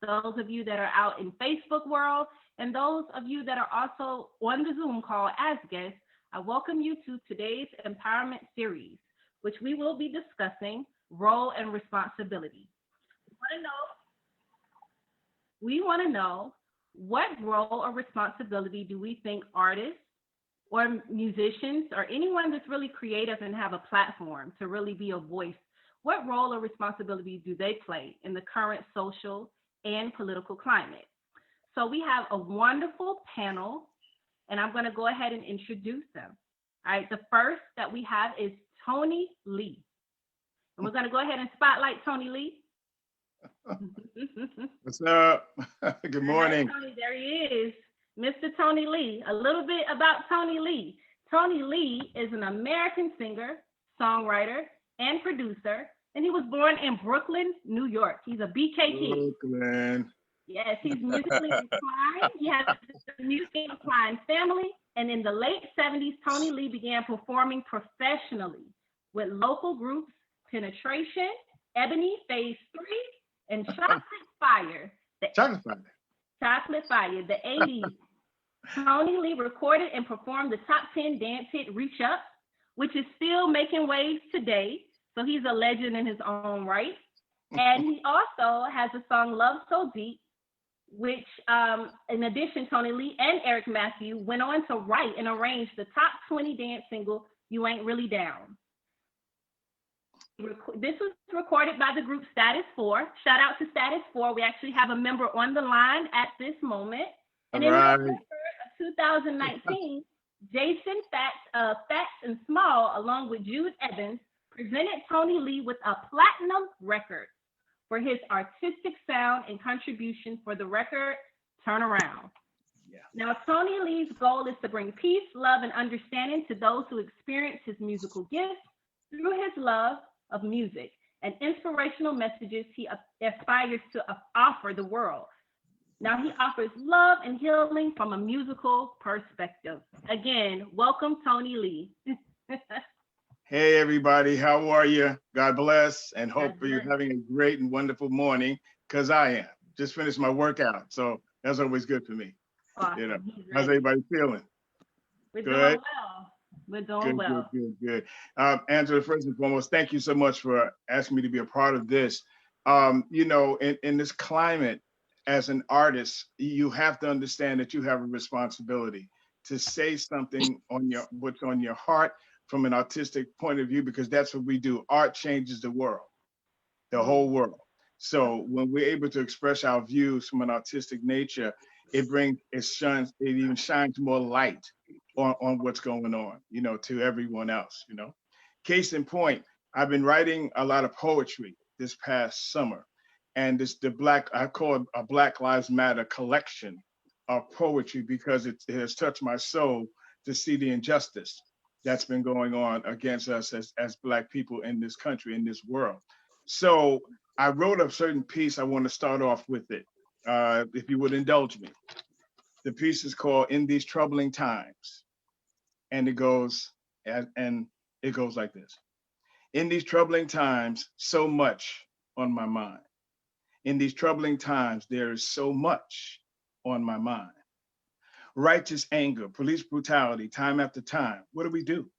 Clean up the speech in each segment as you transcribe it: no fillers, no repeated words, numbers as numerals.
those of you that are out in Facebook world, and those of you that are also on the Zoom call as guests. I welcome you to today's empowerment series, which we will be discussing role and responsibility. We want to know what role or responsibility do we think artists or musicians or anyone that's really creative and have a platform to really be a voice, what role or responsibility do they play in the current social and political climate? So we have a wonderful panel, and I'm going to go ahead and introduce them. All right, the first that we have is Tony Lee. And we're going to go ahead and spotlight Tony Lee. What's up? Good morning. Right, Tony, there he is, Mr. Tony Lee. A little bit about Tony Lee. Tony Lee is an American singer, songwriter, and producer, and he was born in Brooklyn, New York. He's a BK kid. Brooklyn. Yes, he's musically inclined. He has a musically inclined family, and in the late 70s, Tony Lee began performing professionally with local groups Penetration, Ebony, Phase 3, and Chocolate Fire. Chocolate Fire, the 80s. Tony Lee recorded and performed the top 10 dance hit Reach Up, which is still making waves today. So he's a legend in his own right. And he also has a song Love So Deep, which in addition, Tony Lee and Eric Matthew went on to write and arrange the top 20 dance single, You Ain't Really Down. This was recorded by the group Status 4. Shout out to Status 4. We actually have a member on the line at this moment. And in November of 2019, Jason Fats and Small, along with Jude Evans, presented Tony Lee with a platinum record for his artistic sound and contribution for the record Turnaround. Yeah. Now, Tony Lee's goal is to bring peace, love, and understanding to those who experience his musical gifts through his love of music and inspirational messages he aspires to offer the world. Now, he offers love and healing from a musical perspective. Again, welcome, Tony Lee. Hey, everybody. How are you? God bless, and hope you're having a great and wonderful morning, because I am. Just finished my workout, so that's always good for me. Awesome. You know, how's everybody feeling? We're doing well. We're doing well. Good. Angela, first and foremost, thank you so much for asking me to be a part of this. You know, in this climate, as an artist, you have to understand that you have a responsibility to say something on what's on your heart from an artistic point of view, because that's what we do. Art changes the world, the whole world. So when we're able to express our views from an artistic nature, it even shines more light on what's going on, you know, to everyone else, you know. Case in point, I've been writing a lot of poetry this past summer, and I call it a Black Lives Matter collection of poetry, because it has touched my soul to see the injustice that's been going on against us as Black people in this country, in this world. So I wrote a certain piece. I want to start off with it, if you would indulge me. The piece is called In These Troubling Times. And it goes like this. In these troubling times, so much on my mind. In these troubling times, there is so much on my mind. Righteous anger, police brutality, time after time. What do we do?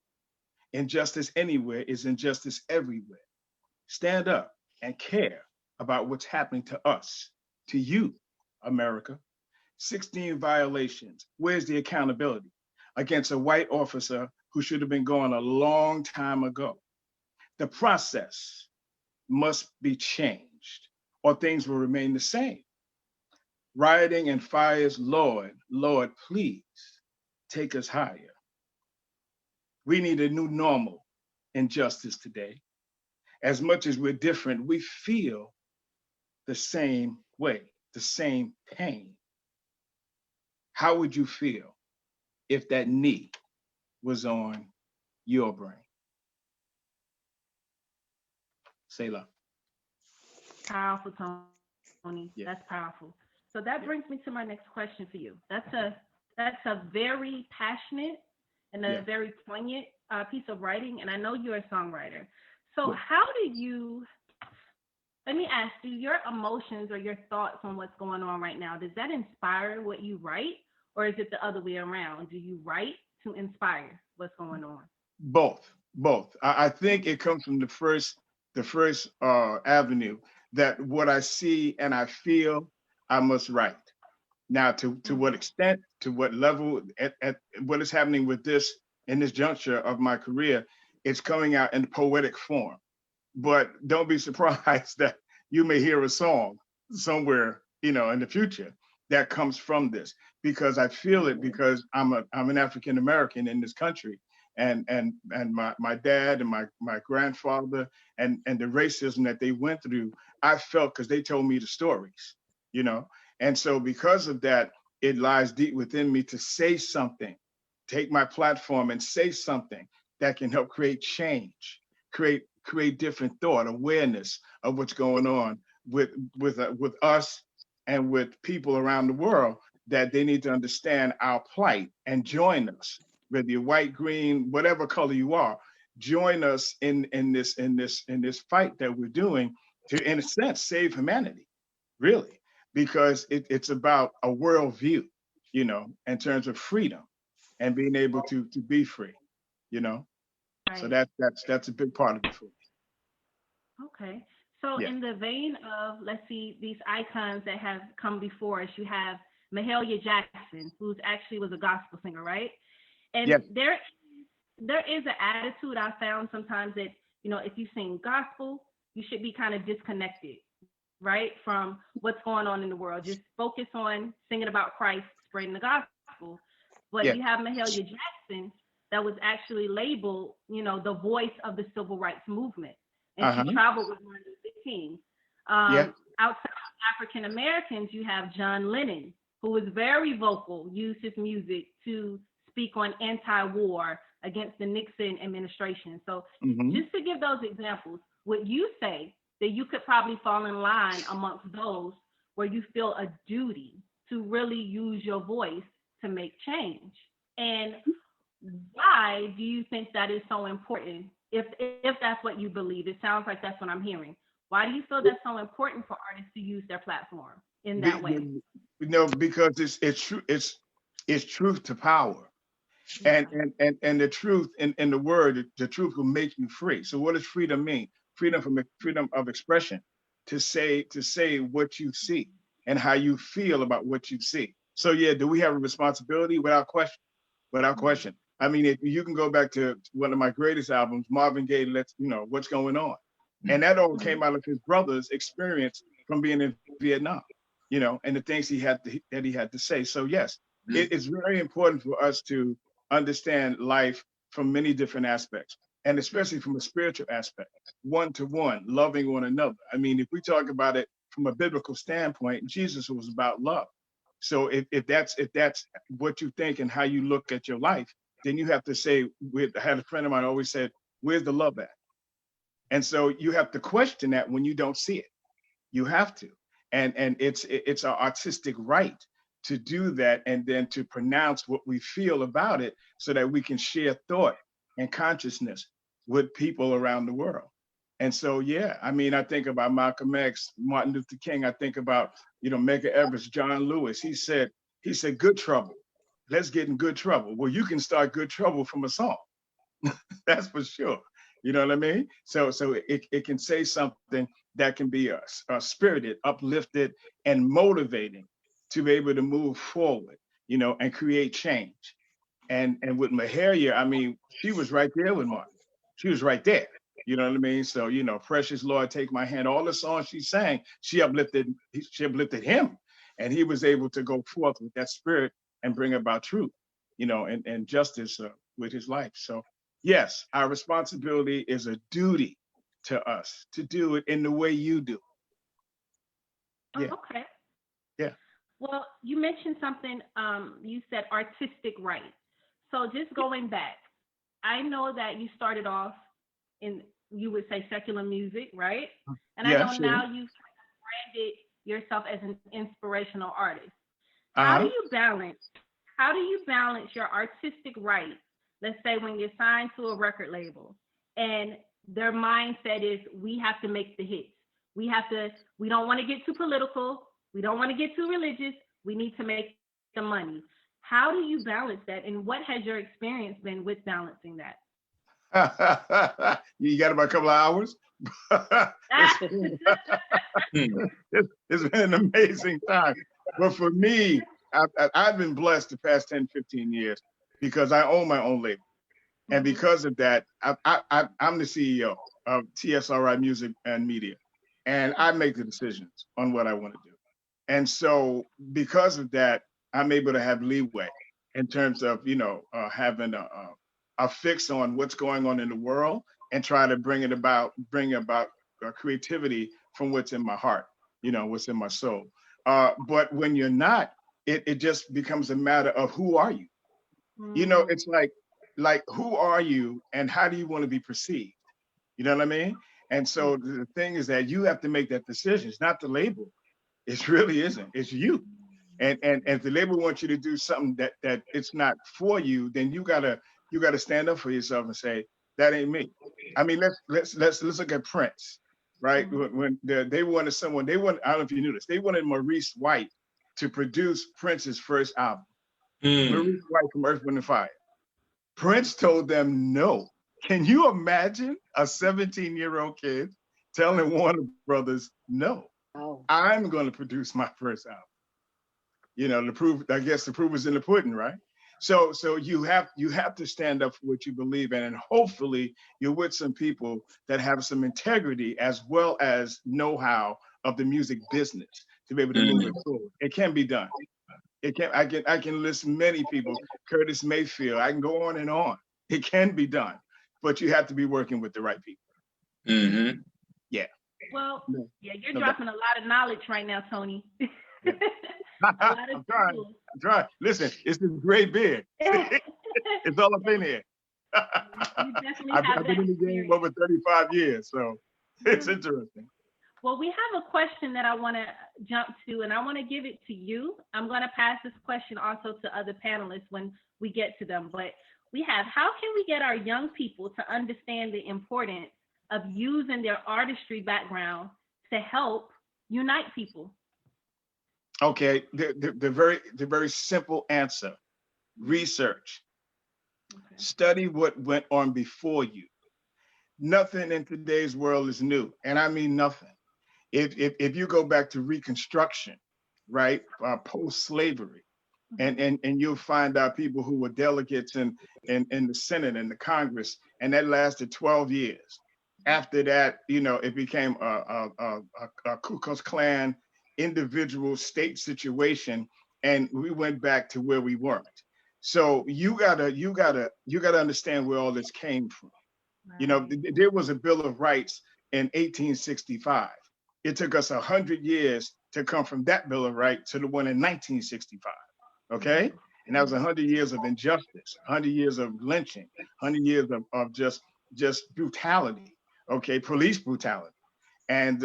Injustice anywhere is injustice everywhere. Stand up and care about what's happening to us, to you, America. 16 violations. Where's the accountability against a white officer who should have been gone a long time ago? The process must be changed, or things will remain the same. Rioting and fires, Lord, please take us higher. We need a new normal in justice today. As much as we're different, we feel the same way, the same pain. How would you feel if that knee was on your brain? Selah. Powerful, Tony. Yeah. That's powerful. So that brings me to my next question for you. That's a very passionate and a very poignant piece of writing, and I know you're a songwriter. So how do you Let me ask you, your emotions or your thoughts on what's going on right now, does that inspire what you write, or is it the other way around? Do you write to inspire what's going on? Both, both. I think it comes from the first avenue, that what I see and I feel, I must write. Now, to what Mm-hmm. extent, to what level, at what is happening with this in this juncture of my career, it's coming out in poetic form. But don't be surprised that you may hear a song somewhere, in the future that comes from this, because I feel it, because I'm an African American in this country, and my dad and my grandfather, and the racism that they went through, I felt, because they told me the stories, you know, and so because of that, it lies deep within me to say something, take my platform and say something that can help create change, create different thought, awareness of what's going on with us and with people around the world, that they need to understand our plight and join us, whether you're white, green, whatever color you are. Join us in this fight that we're doing to, in a sense, save humanity, really, because it's about a worldview, in terms of freedom and being able to be free, you know. So Right. that's a big part of it for me. Okay. So Yeah. in the vein of, let's see, these icons that have come before us, you have Mahalia Jackson, who's actually was a gospel singer, right? And Yes. there is an attitude I found sometimes that, if you sing gospel, you should be kind of disconnected, right, from what's going on in the world. Just focus on singing about Christ, spreading the gospel. But Yeah. you have Mahalia Jackson that was actually labeled, the voice of the civil rights movement. And she Uh-huh. traveled with Martin Luther King. Yeah. Outside of African Americans, you have John Lennon, who was very vocal, used his music to speak on anti-war against the Nixon administration. So Hmm. just to give those examples, would you say that you could probably fall in line amongst those where you feel a duty to really use your voice to make change? And why do you think that is so important? If that's what you believe, it sounds like that's what I'm hearing. Why do you feel that's so important for artists to use their platform in Be, that way? because it's true. It's truth to power, and Okay. and the truth in the word, the truth will make you free. So what does freedom mean? Freedom of expression, to say what you see and how you feel about what you see. So yeah, do we have a responsibility? Without question. Without Mm-hmm. question. I mean, if you can go back to one of my greatest albums, Marvin Gaye, Let's, What's Going On. And that all Mm-hmm. came out of his brother's experience from being in Vietnam, and the things that he had to say. So yes, it's very important for us to understand life from many different aspects, and especially from a spiritual aspect, one to one, loving one another. I mean, if we talk about it from a biblical standpoint, Jesus was about love. So if that's what you think and how you look at your life, then you have to say, I had a friend of mine always said, where's the love at? And so you have to question that when you don't see it. You have to. And it's our artistic right to do that, and then to pronounce what we feel about it, so that we can share thought and consciousness with people around the world. And so yeah, I mean, I think about Malcolm X, Martin Luther King, I think about, Medgar Evers, John Lewis. He said good trouble. Let's get in good trouble. Well, you can start good trouble from a song. That's for sure. You know what I mean? So it can say something that can be spirited, uplifted, and motivating to be able to move forward, and create change. And with Mahalia, I mean, she was right there with Martin. She was right there. You know what I mean? So, Precious Lord, Take My Hand, all the songs she sang, she uplifted him. And he was able to go forth with that spirit and bring about truth, and justice with his life. So, yes, our responsibility is a duty to us to do it in the way you do. Oh, Yeah, okay. yeah. Well, you mentioned something. You said artistic right. So just going back, I know that you started off in, you would say, secular music, right? And I Yeah, know sure. now you've branded yourself as an inspirational artist. How do Uh-huh. you balance? How do you balance your artistic right? Let's say when you're signed to a record label, and their mindset is we have to make the hits. We don't want to get too political. We don't want to get too religious. We need to make the money. How do you balance that? And what has your experience been with balancing that? You got about a couple of hours? It's been an amazing time. But for me, I've been blessed the past 10, 15 years because I own my own label. And because of that, I'm the CEO of TSRI Music and Media. And I make the decisions on what I want to do. And so because of that, I'm able to have leeway in terms of, having a fix on what's going on in the world and try to bring about creativity from what's in my heart, what's in my soul. But when you're not, it just becomes a matter of who are you? It's like who are you and how do you want to be perceived? You know what I mean? And so the thing is that you have to make that decision. It's not the label. It really isn't. It's you. And if the label wants you to do something that it's not for you, then you gotta stand up for yourself and say, that ain't me. I mean, let's look at Prince, right? When they wanted I don't know if you knew this, they wanted Maurice White to produce Prince's first album. Maurice White from Earth, Wind and Fire. Prince told them no. Can you imagine a 17-year-old kid telling Warner Brothers no? Oh. I'm going to produce my first album. The proof is in the pudding, right? So you have to stand up for what you believe in, and hopefully you're with some people that have some integrity as well as know-how of the music business to be able to move it forward. It can be done. It can. I can list many people. Curtis Mayfield. I can go on and on. It can be done, but you have to be working with the right people. Yeah. Well, you're dropping a lot of knowledge right now, Tony. I'm trying. Listen, it's this great beard. It's all up in here. I've been in the game over 35 years, so it's interesting. Well, we have a question that I want to jump to, and I want to give it to you. I'm going to pass this question also to other panelists when we get to them. But how can we get our young people to understand the importance of using their artistry background to help unite people? Okay, the very simple answer: research. Okay. Study what went on before you. Nothing in today's world is new, and I mean nothing. If you go back to Reconstruction, right, post-slavery, and you'll find out people who were delegates in the Senate and the Congress, and that lasted 12 years. After that, it became a Ku Klux Klan individual state situation, and we went back to where we weren't. So you gotta understand where all this came from. Right. There was a Bill of Rights in 1865. It took us 100 years to come from that Bill of Rights to the one in 1965. Okay, and that was 100 years of injustice, 100 years of lynching, 100 years of just brutality. Okay, police brutality, and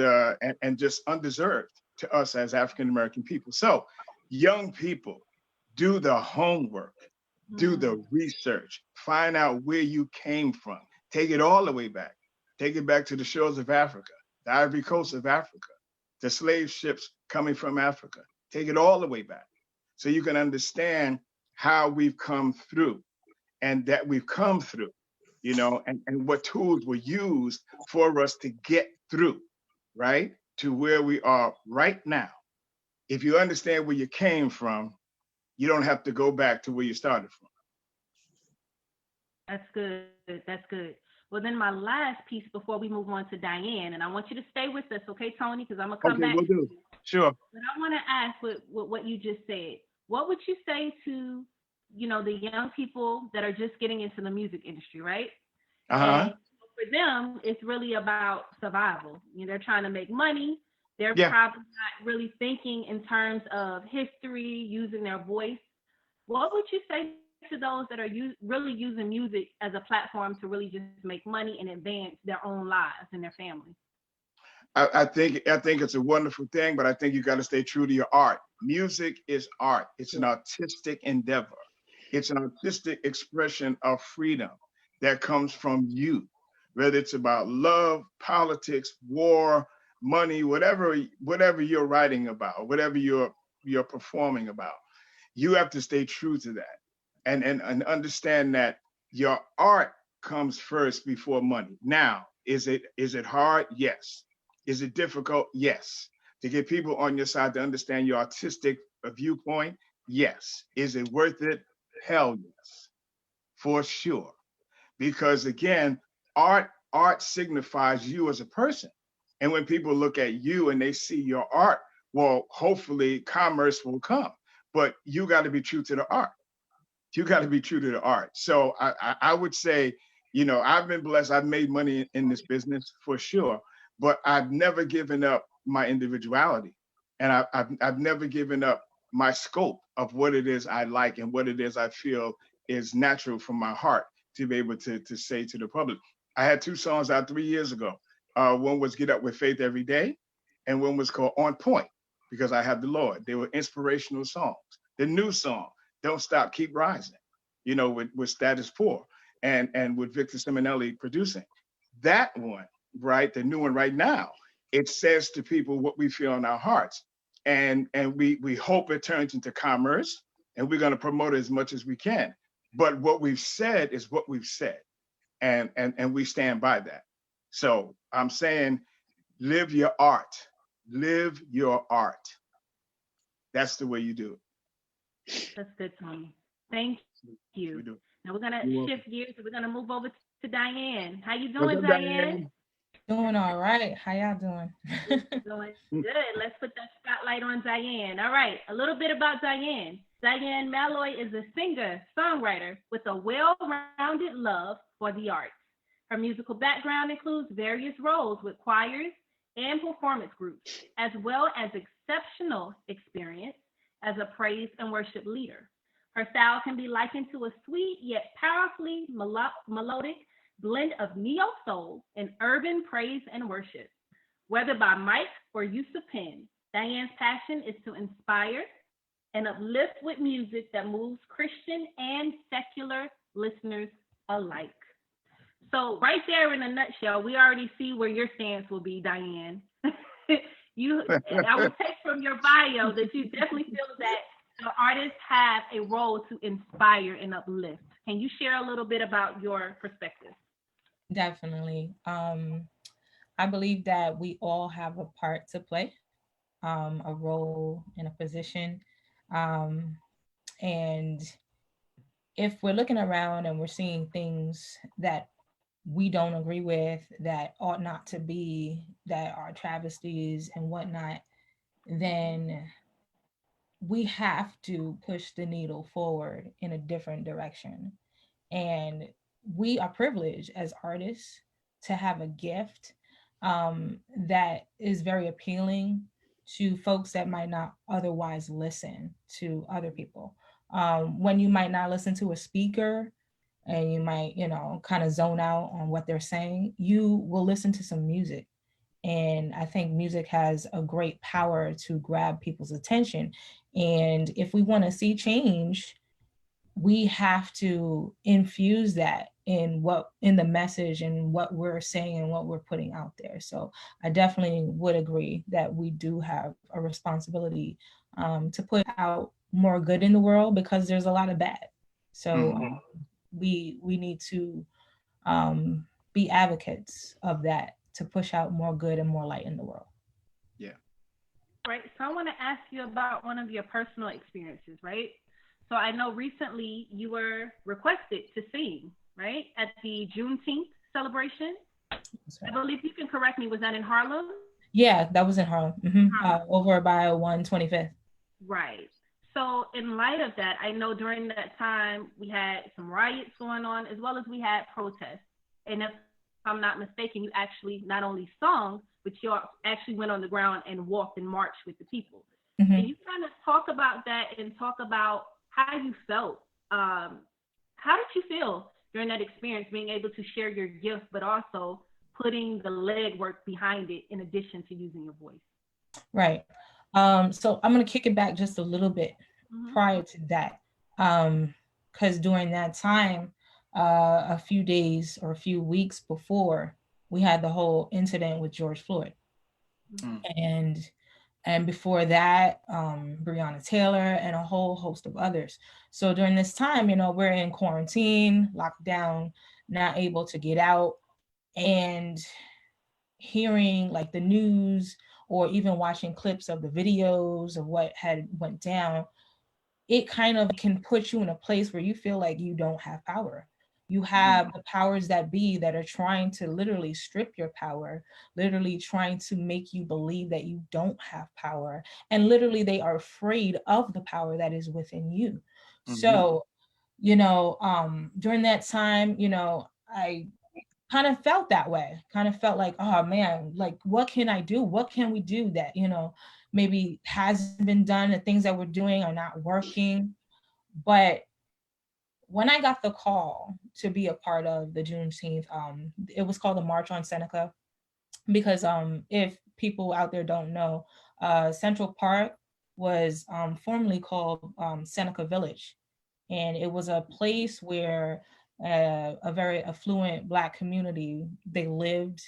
just undeserved to us as African American people. So, young people, do the homework, do the research, find out where you came from, take it all the way back, take it back to the shores of Africa, the Ivory Coast of Africa, the slave ships coming from Africa, take it all the way back, so you can understand how we've come through, and that we've come through, and what tools were used for us to get through, right, to where we are right now. If you understand where you came from, you don't have to go back to where you started from. That's good. That's good. Well, then my last piece before we move on to Diane, and I want you to stay with us, okay, Tony? Because I'm going to come back. We'll do. Sure. But I want to ask with what you just said. What would you say to, the young people that are just getting into the music industry, right? And for them, it's really about survival. They're trying to make money. They're probably not really thinking in terms of history, using their voice. What would you say to those that are really using music as a platform to really just make money and advance their own lives and their families? I think it's a wonderful thing, but I think you got to stay true to your art. Music is art. It's an artistic endeavor. It's an artistic expression of freedom that comes from you, whether it's about love, politics, war, money, whatever you're writing about, whatever you're performing about, you have to stay true to that, and understand that your art comes first before money. Now, is it hard? Yes. Is it difficult? Yes. To get people on your side to understand your artistic viewpoint? Yes. Is it worth it? Hell yes, for sure. Because again, art signifies you as a person. And when people look at you and they see your art, well, hopefully commerce will come. But you got to be true to the art. You got to be true to the art. So I would say, I've been blessed. I've made money in this business for sure, but I've never given up my individuality, and I've never given up my scope of what it is I like and what it is I feel is natural from my heart to be able to say to the public. I had 2 songs out 3 years ago. One was "Get Up with Faith Every Day," and one was called "On Point," because I have the Lord. They were inspirational songs. The new song, "Don't Stop, Keep Rising," with Status 4 and with Victor Simonelli producing. That one, right, the new one right now, it says to people what we feel in our hearts. And we hope it turns into commerce, and we're going to promote it as much as we can. But what we've said is what we've said. And we stand by that. So I'm saying, live your art. Live your art. That's the way you do it. That's good, Tony. Thank you. Now we're gonna shift gears. We're gonna move over to Diane. How you doing, Diane? Doing all right. How y'all doing? Doing good. Let's put that spotlight on Diane. All right, a little bit about Diane. Diane Malloy is a singer, songwriter with a well-rounded love for the arts. Her musical background includes various roles with choirs and performance groups, as well as exceptional experience as a praise and worship leader. Her style can be likened to a sweet yet powerfully melodic blend of neo-soul and urban praise and worship. Whether by mic or use of pen, Diane's passion is to inspire and uplift with music that moves Christian and secular listeners alike. So right there in a nutshell, we already see where your stance will be, Diane. I would take from your bio that you definitely feel that the artists have a role to inspire and uplift. Can you share a little bit about your perspective? Definitely. I believe that we all have a part to play, a role and a position. And if we're looking around and we're seeing things that we don't agree with, that ought not to be, that are travesties and whatnot, then we have to push the needle forward in a different direction. And we are privileged as artists to have a gift that is very appealing to folks that might not otherwise listen to other people. When you might not listen to a speaker and you might, kind of zone out on what they're saying, you will listen to some music. And I think music has a great power to grab people's attention. And if we want to see change, we have to infuse that in the message and what we're saying and what we're putting out there. So I definitely would agree that we do have a responsibility to put out more good in the world, because there's a lot of bad. So we need to be advocates of that, to push out more good and more light in the world. Yeah. Right. So I want to ask you about one of your personal experiences, right? So I know recently you were requested to sing, right, at the Juneteenth celebration. That's right. I believe you can correct me. Was that in Harlem? Yeah, that was in Harlem. Over by 125th. Right. So in light of that, I know during that time we had some riots going on, as well as we had protests. And if I'm not mistaken, you actually not only sung, but you actually went on the ground and walked and marched with the people. Can you kind of talk about that and talk about how you felt? How did you feel during that experience, being able to share your gift, but also putting the legwork behind it in addition to using your voice? Right. So I'm going to kick it back just a little bit prior to that, because during that time, a few days or a few weeks before, we had the whole incident with George Floyd. And before that, Breonna Taylor and a whole host of others. So during this time, you know, we're in quarantine, locked down, not able to get out, and hearing like the news or even watching clips of the videos of what had went down, it kind of can put you in a place where you feel like you don't have power. You have the powers that be that are trying to literally strip your power, literally trying to make you believe that you don't have power. And literally, they are afraid of the power that is within you. So, you know, during that time, you know, I kind of felt that way, kind of felt like, oh man, like, what can I do? What can we do that, you know, maybe hasn't been done? The things that we're doing are not working. But when I got the call to be a part of the Juneteenth, it was called the March on Seneca, because if people out there don't know, Central Park was formerly called Seneca Village, and it was a place where a very affluent Black community, they lived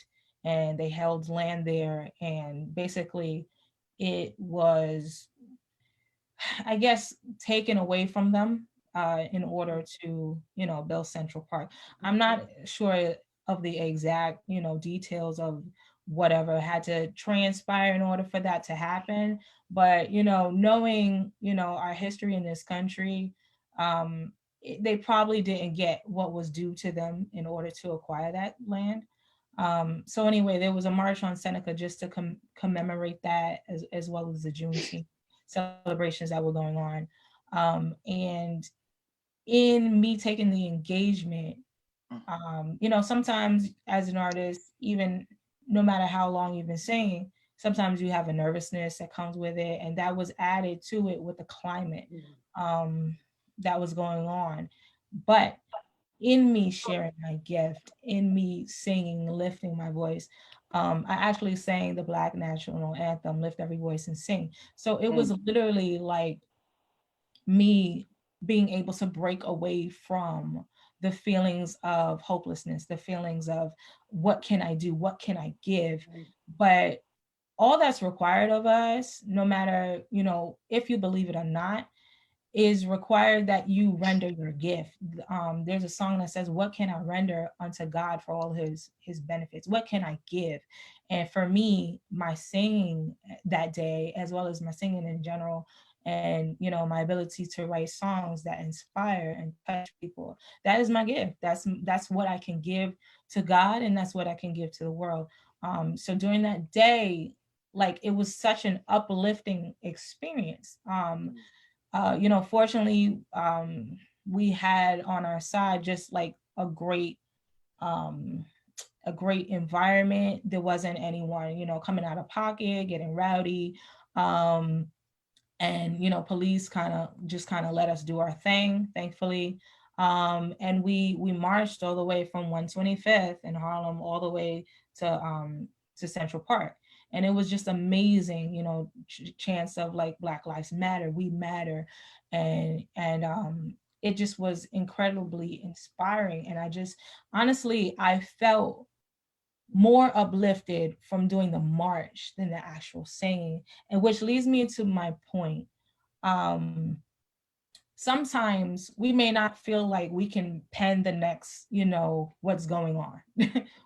and they held land there, and basically it was, I guess, taken away from them in order to, you know, build Central Park. I'm not sure of the exact, you know, details of whatever had to transpire in order for that to happen. But, you know, knowing, you know, our history in this country, they probably didn't get what was due to them in order to acquire that land. So anyway, there was a march on Seneca just to commemorate that, as well as the Juneteenth celebrations that were going on. And in me taking the engagement, you know, sometimes as an artist, even no matter how long you've been singing, sometimes you have a nervousness that comes with it. And that was added to it with the climate that was going on. But in me sharing my gift, in me singing, lifting my voice, I actually sang the Black National Anthem, Lift Every Voice and Sing. So it was literally like me being able to break away from the feelings of hopelessness, the feelings of what can I do? What can I give? But all that's required of us, no matter, you know, if you believe it or not, is required that you render your gift. There's a song that says, "What can I render unto God for all His benefits? What can I give?" And for me, my singing that day, as well as my singing in general, and you know, my ability to write songs that inspire and touch people, that is my gift. That's what I can give to God, and that's what I can give to the world. So during that day, like, it was such an uplifting experience. You know, fortunately, we had on our side just like um, a great environment. There wasn't anyone, you know, coming out of pocket, getting rowdy. Um, and you know, police kind of let us do our thing, thankfully. And we marched all the way from 125th in Harlem all the way to Central Park, and it was just amazing, you know, chance of like Black Lives Matter, we matter. And it just was incredibly inspiring. And I just, honestly, I felt more uplifted from doing the march than the actual singing. And which leads me to my point. Um, Sometimes we may not feel like we can pen the next, you know, what's going on.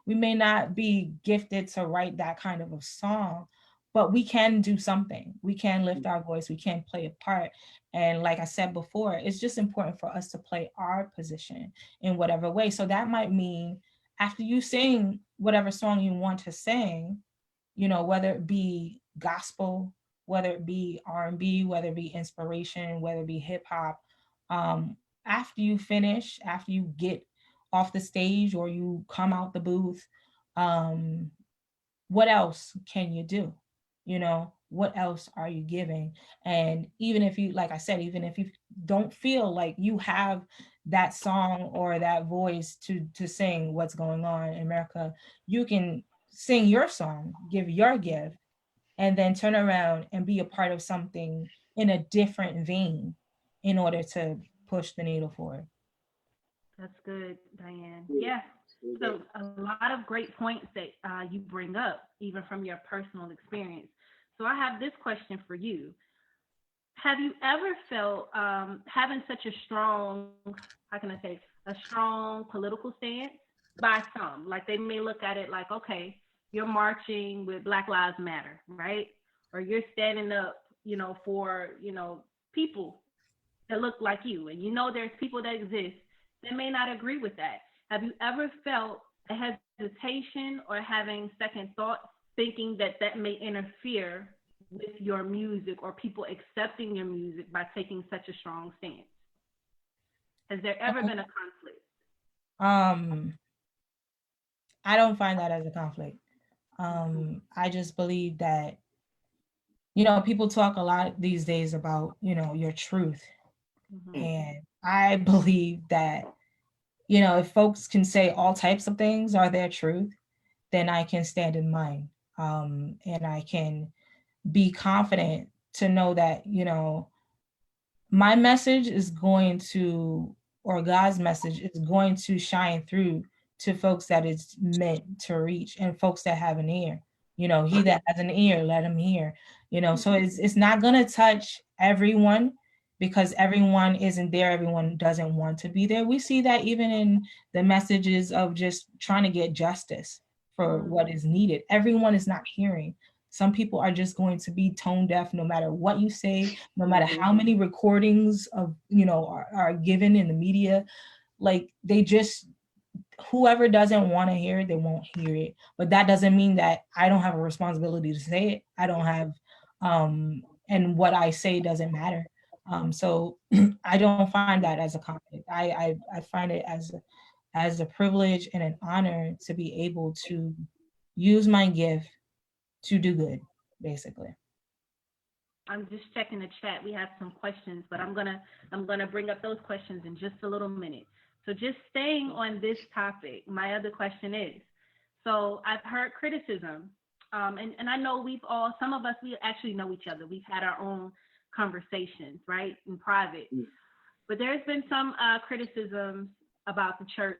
We may not be gifted to write that kind of a song, but we can do something. We can lift our voice, we can play a part. And like I said before, it's just important for us to play our position in whatever way. So that might mean after you sing whatever song you want to sing, you know, whether it be gospel, whether it be R&B, whether it be inspiration, whether it be hip hop, um, after you finish, after you get off the stage or you come out the booth, um, what else can you do? You know, what else are you giving? And even if you, like I said, even if you don't feel like you have that song or that voice to sing what's going on in America, you can sing your song, give your gift, and then turn around and be a part of something in a different vein in order to push the needle forward. That's good, Diane. Yeah. So a lot of great points that you bring up, even from your personal experience. So I have this question for you. Have you ever felt having such a strong, how can I say, a strong political stance by some? Like they may look at it like, okay, you're marching with Black Lives Matter, right? Or you're standing up, for, people that look like you. And there's people that exist that may not agree with that. Have you ever felt a hesitation or having second thoughts, thinking that that may interfere with your music or people accepting your music by taking such a strong stance? Has there ever been a conflict? I don't find that as a conflict. I just believe that, people talk a lot these days about, your truth. And I believe that, if folks can say all types of things are their truth, then I can stand in mine. And I can be confident to know that, my message is going to, or God's message is going to shine through to folks that it's meant to reach and folks that have an ear. He that has an ear, let him hear. So it's not going to touch everyone because everyone isn't there. Everyone doesn't want to be there. We see that even in the messages of just trying to get justice for what is needed. Everyone is not hearing. Some people are just going to be tone deaf no matter what you say, no matter how many recordings of, are given in the media. Like they just, whoever doesn't want to hear it, they won't hear it. But that doesn't mean that I don't have a responsibility to say it. I don't have, and what I say doesn't matter. So I don't find that as a conflict. I find it as a privilege and an honor to be able to use my gift to do good, basically. I'm just checking the chat. We have some questions, but I'm gonna bring up those questions in just a little minute. So just staying on this topic, my other question is, so I've heard criticism, and I know some of us, we actually know each other. We've had our own conversations, right, in private. But there's been some criticisms about the church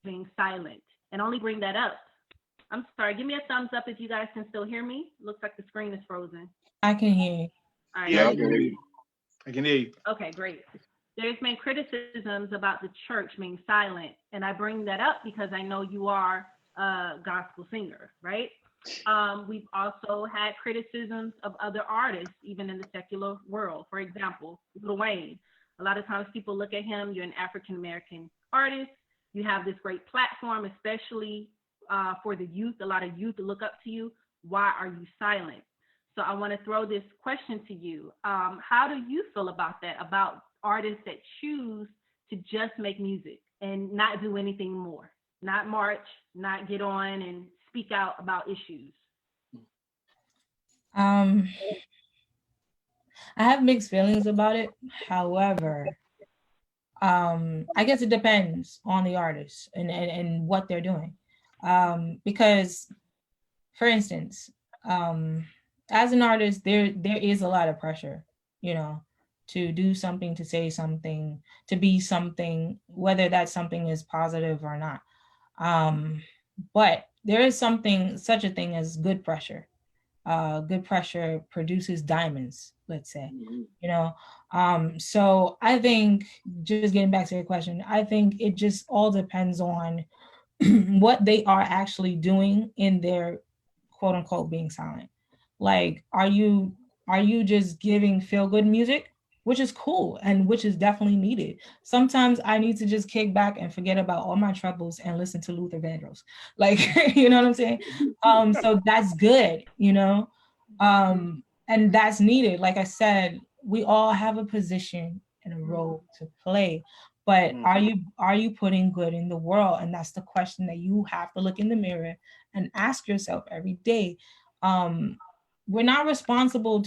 being silent, and only bring that up. I'm sorry, give me a thumbs up if you guys can still hear me. Looks like the screen is frozen. I can hear you. All right, yeah, I can hear you. I can hear you. Okay, great. There's been criticisms about the church being silent, and I bring that up because I know you are a gospel singer, right? We've also had criticisms of other artists, even in the secular world. For example, Lil Wayne. A lot of times people look at him, you're an African-American artist, you have this great platform, especially for the youth. A lot of youth look up to you. Why are you silent? So I want to throw this question to you. How do you feel about that, about artists that choose to just make music and not do anything more, not march, not get on and speak out about issues? I have mixed feelings about it. However, I guess it depends on the artist and what they're doing. Because, for instance, as an artist, there is a lot of pressure, to do something, to say something, to be something, whether that something is positive or not. But there is such a thing as good pressure. Good pressure produces diamonds, let's say, so I think, just getting back to your question, I think it just all depends on what they are actually doing in their quote unquote being silent. Like, are you just giving feel good music, which is cool and which is definitely needed. Sometimes I need to just kick back and forget about all my troubles and listen to Luther Vandross. Like, you know what I'm saying? So that's good, and that's needed. Like I said, we all have a position and a role to play, but are you putting good in the world? And that's the question that you have to look in the mirror and ask yourself every day. We're not responsible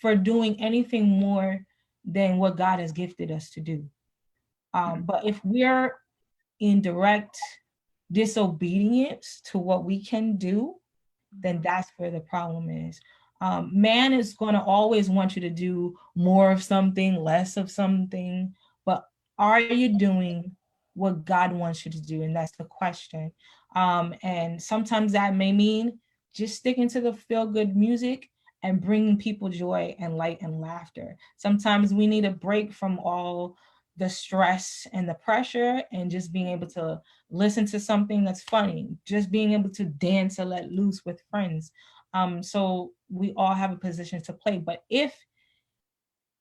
for doing anything more than what God has gifted us to do. But if we're in direct disobedience to what we can do, then that's where the problem is. Man is going to always want you to do more of something, less of something, but are you doing what God wants you to do? And that's the question. And sometimes that may mean just sticking to the feel-good music and bringing people joy and light and laughter. Sometimes we need a break from all the stress and the pressure, and just being able to listen to something that's funny, just being able to dance or let loose with friends. So we all have a position to play. But if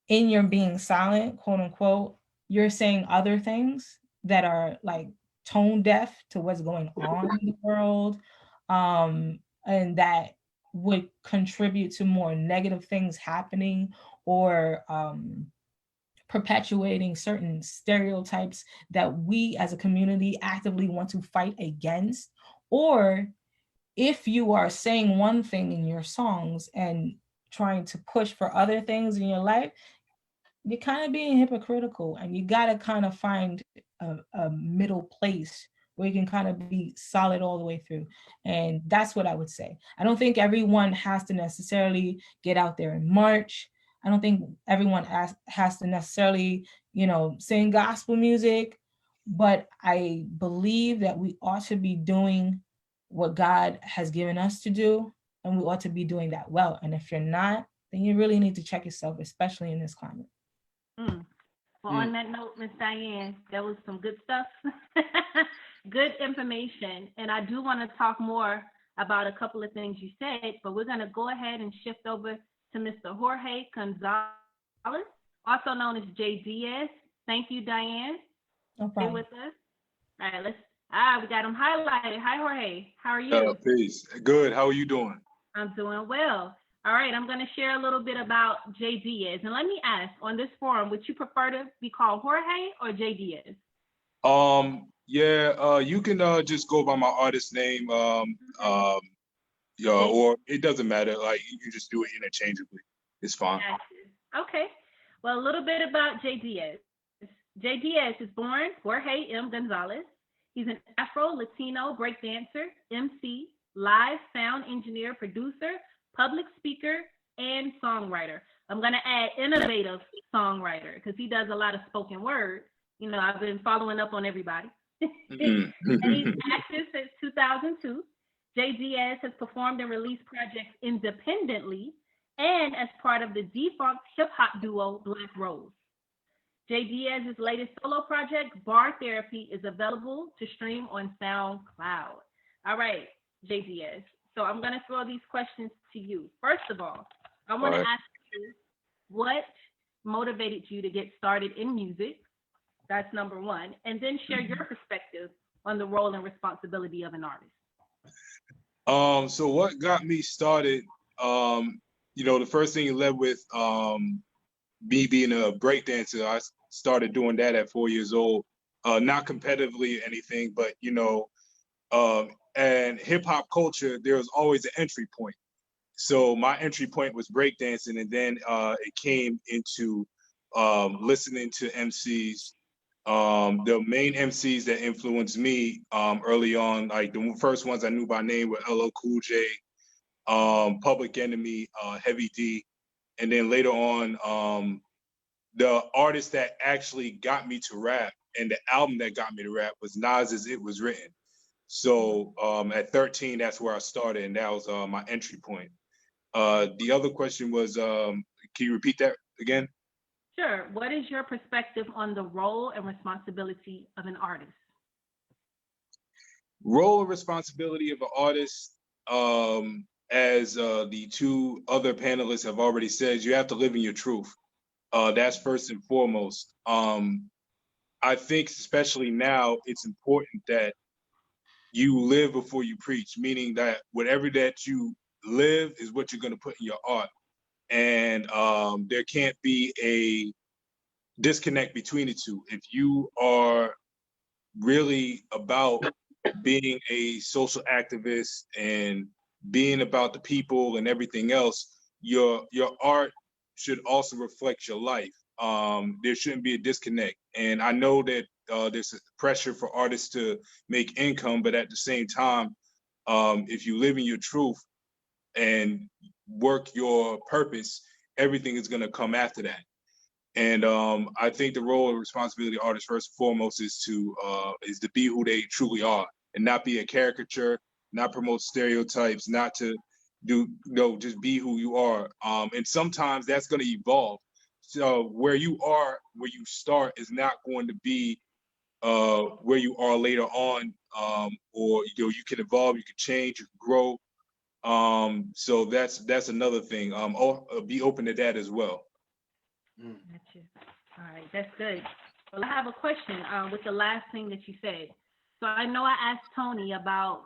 in your being silent, quote unquote, you're saying other things that are like tone deaf to what's going on in the world, and that would contribute to more negative things happening, or perpetuating certain stereotypes that we as a community actively want to fight against. Or if you are saying one thing in your songs and trying to push for other things in your life, you're kind of being hypocritical, and you got to kind of find a middle place where you can kind of be solid all the way through. And that's what I would say. I don't think everyone has to necessarily get out there and march. I don't think everyone has to necessarily, sing gospel music, but I believe that we ought to be doing what God has given us to do, and we ought to be doing that well. And if you're not, then you really need to check yourself, especially in this climate. Well, on that note, Miss Diane, that was some good stuff, good information. And I do want to talk more about a couple of things you said, but we're going to go ahead and shift over to Mr. Jorge Gonzalez, also known as Jay Diaz. Thank you, Diane. No problem. Stay with us. All right, we got him highlighted. Hi, Jorge. How are you? Peace. Good. How are you doing? I'm doing well. All right, I'm going to share a little bit about Jay Diaz. And let me ask, on this forum, would you prefer to be called Jorge or Jay Diaz? You can just go by my artist name, or it doesn't matter. Like, you can just do it interchangeably. It's fine. Okay. Well, a little bit about Jay Diaz. Jay Diaz is born Jorge M. Gonzalez. He's an Afro-Latino breakdancer, MC, live sound engineer, producer, public speaker, and songwriter. I'm going to add innovative songwriter because he does a lot of spoken word. I've been following up on everybody. And he's active since 2002. Jay Diaz has performed and released projects independently and as part of the defunct hip-hop duo Black Rose. Jay Diaz's latest solo project, Bar Therapy, is available to stream on SoundCloud. All right, Jay Diaz. So I'm going to throw these questions to you. First of all, I want to ask you, what motivated you to get started in music? That's number one. And then share your perspective on the role and responsibility of an artist. So what got me started, the first thing you led with me being a breakdancer. I started doing that at 4 years old, not competitively or anything, but, and hip hop culture, there was always an entry point. So my entry point was breakdancing, and then it came into listening to MCs. The main MCs that influenced me early on, like the first ones I knew by name were LL Cool J, Public Enemy, Heavy D, and then later on, the artist that actually got me to rap and the album that got me to rap was Nas's It Was Written. So at 13, that's where I started, and that was my entry point. The other question was, can you repeat that again? Sure. What is your perspective on the role and responsibility of an artist? Role and responsibility of an artist, as the two other panelists have already said, you have to live in your truth. That's first and foremost. I think especially now, it's important that you live before you preach, meaning that whatever that you live is what you're going to put in your art. And there can't be a disconnect between the two. If you are really about being a social activist and being about the people and everything else, your art should also reflect your life. There shouldn't be a disconnect. And I know that there's a pressure for artists to make income, but at the same time, if you live in your truth and work your purpose, everything is going to come after that. And I think the role and responsibility of artists first and foremost is to be who they truly are and not be a caricature, not promote stereotypes, not to just be who you are. And sometimes that's going to evolve. So where you start is not going to be where you are later on, or you can evolve, you can change, you can grow. So that's another thing. Be open to that as well. Gotcha. All right, that's good. Well, I have a question with the last thing that you said. So I know I asked Tony about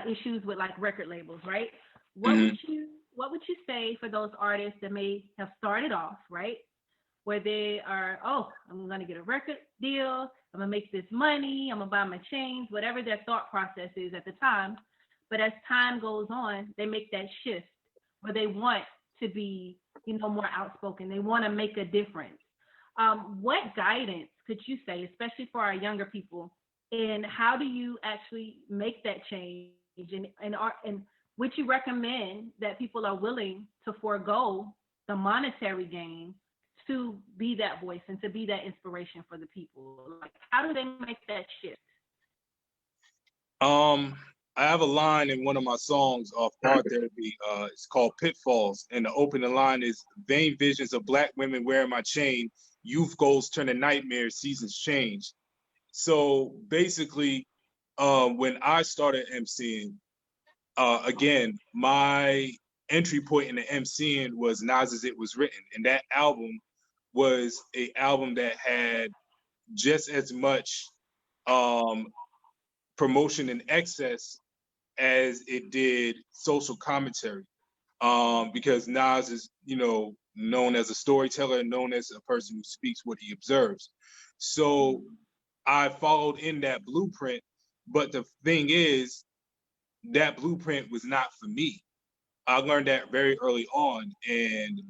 issues with like record labels, right? What would you say for those artists that may have started off, right, where they are, oh, I'm gonna get a record deal, I'm gonna make this money, I'm gonna buy my chains, whatever their thought process is at the time. But as time goes on, they make that shift where they want to be, more outspoken. They want to make a difference. What guidance could you say, especially for our younger people, and how do you actually make that change? And would you recommend that people are willing to forego the monetary gain to be that voice and to be that inspiration for the people? Like, how do they make that shift? I have a line in one of my songs off Art Therapy. It's called Pitfalls. And the opening line is, vain visions of Black women wearing my chain, youth goals turn to nightmares, seasons change. So basically, when I started emceeing, again, my entry point in the emceeing was Nas's It Was Written. And that album was an album that had just as much promotion in excess as it did social commentary, because Nas is, known as a storyteller, known as a person who speaks what he observes. So I followed in that blueprint, but the thing is, that blueprint was not for me. I learned that very early on, and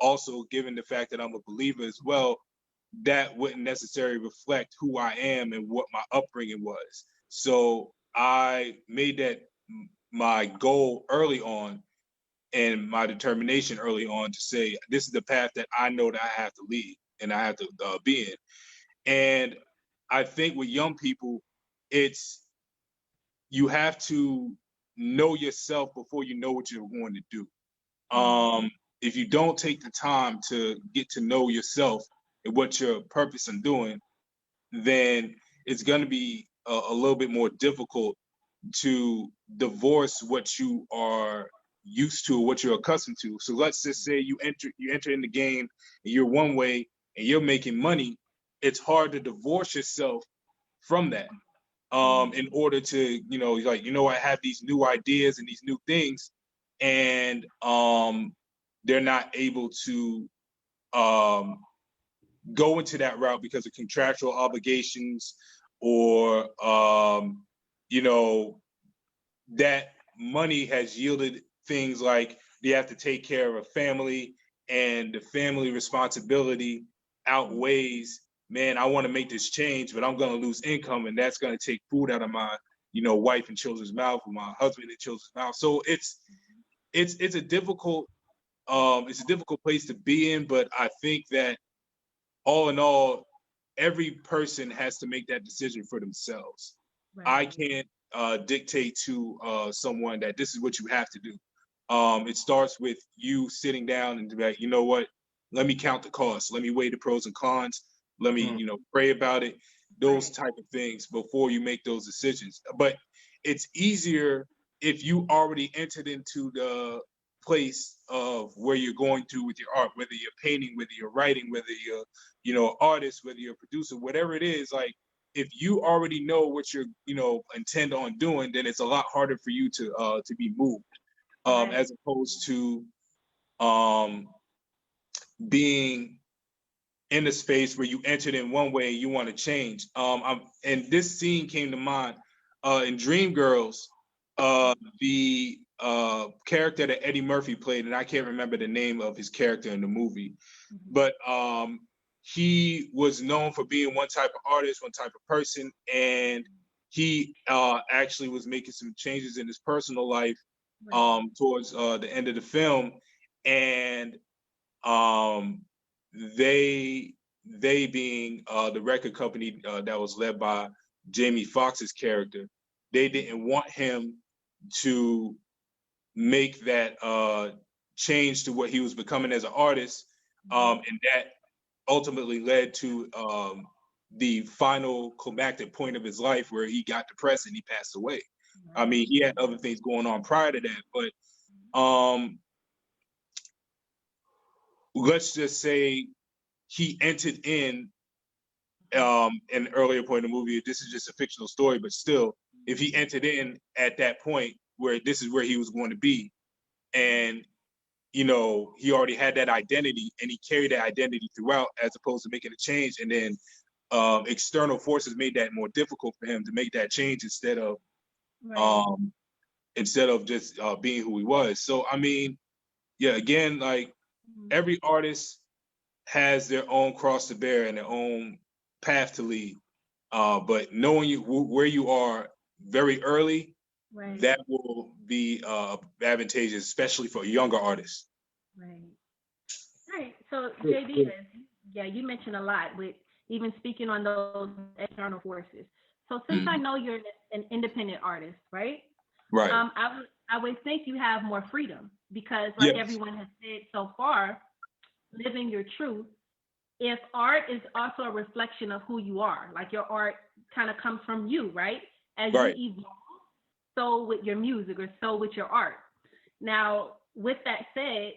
also given the fact that I'm a believer as well, that wouldn't necessarily reflect who I am and what my upbringing was. So I made that my goal early on and my determination early on to say, this is the path that I know that I have to lead and I have to be in. And I think with young people, you have to know yourself before you know what you're going to do. If you don't take the time to get to know yourself and what your purpose in doing, then it's going to be a little bit more difficult to divorce what you are used to, what you're accustomed to. So let's just say you enter in the game and you're one way and you're making money. It's hard to divorce yourself from that. In order to, I have these new ideas and these new things, and they're not able to go into that route because of contractual obligations, or that money has yielded things like they have to take care of a family, and the family responsibility outweighs, man, I want to make this change, but I'm going to lose income, and that's going to take food out of my, wife and children's mouth, or my husband and children's mouth. So it's a difficult place to be in, but I think that all in all, every person has to make that decision for themselves. Right. I can't dictate to someone that this is what you have to do. It starts with you sitting down and be like, you know what, let me count the costs. Let me weigh the pros and cons. Let me, pray about it. Those type of things before you make those decisions. But it's easier if you already entered into the place of where you're going to with your art, whether you're painting, whether you're writing, whether you're, an artist, whether you're a producer, whatever it is. Like, if you already know what you're, intend on doing, then it's a lot harder for you to be moved, as opposed to being in a space where you entered in one way and you want to change. And this scene came to mind in Dreamgirls, the character that Eddie Murphy played, and I can't remember the name of his character in the movie, but he was known for being one type of artist, one type of person, and he actually was making some changes in his personal life towards the end of the film, and they being the record company that was led by Jamie Foxx's character, they didn't want him to make that change to what he was becoming as an artist, and that ultimately led to the final climactic point of his life where he got depressed and he passed away. I mean, he had other things going on prior to that, but let's just say he entered in an earlier point in the movie. This is just a fictional story, but still, if he entered in at that point where this is where he was going to be, and you know, he already had that identity and he carried that identity throughout, as opposed to making a change, and then external forces made that more difficult for him to make that change instead of just being who he was. So I mean, yeah, again, like every artist has their own cross to bear and their own path to lead, but knowing where you are very early, that will be advantageous, especially for younger artists. Right. So JD, yeah, you mentioned a lot with even speaking on those external forces. So since I know you're an independent artist, right? Right. I would think you have more freedom because, like everyone has said so far, living your truth. If art is also a reflection of who you are, like your art kind of comes from you, right? As you evolve, so with your music or so with your art. Now, with that said,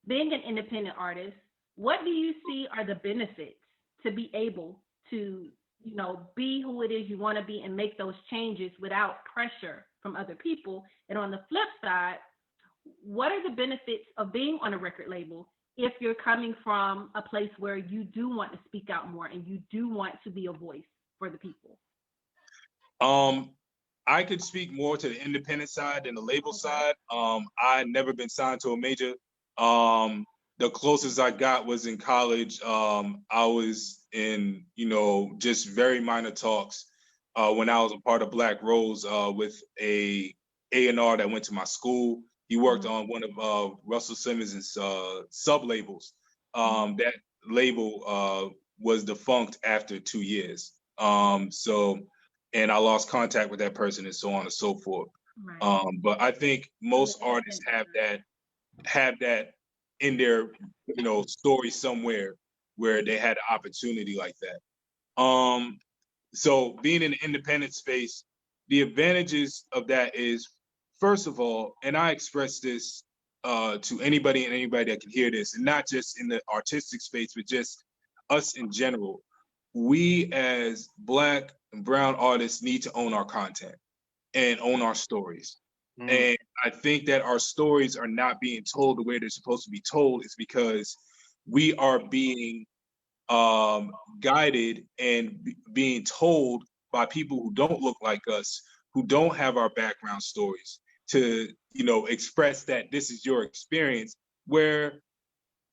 being an independent artist, what do you see are the benefits to be able to, you know, be who it is you want to be and make those changes without pressure from other people? And on the flip side, what are the benefits of being on a record label if you're coming from a place where you do want to speak out more and you do want to be a voice for the people? I could speak more to the independent side than the label side. I've never been signed to a major. The closest I got was in college. I was in, you know, just very minor talks when I was a part of Black Rose with a A&R that went to my school. He worked on one of Russell Simmons' sub-labels. That label was defunct after 2 year. And I lost contact with that person and so on and so forth. But I think most artists have that in their, you know, story somewhere where they had an opportunity like that. So being in the independent space, the advantages of that is, first of all, and I express this to anybody that can hear this, and not just in the artistic space, but just us in general. We as Black and brown artists need to own our content and own our stories. And I think that our stories are not being told the way they're supposed to be told is because we are being guided and being told by people who don't look like us, who don't have our background stories, to, you know, express that this is your experience, where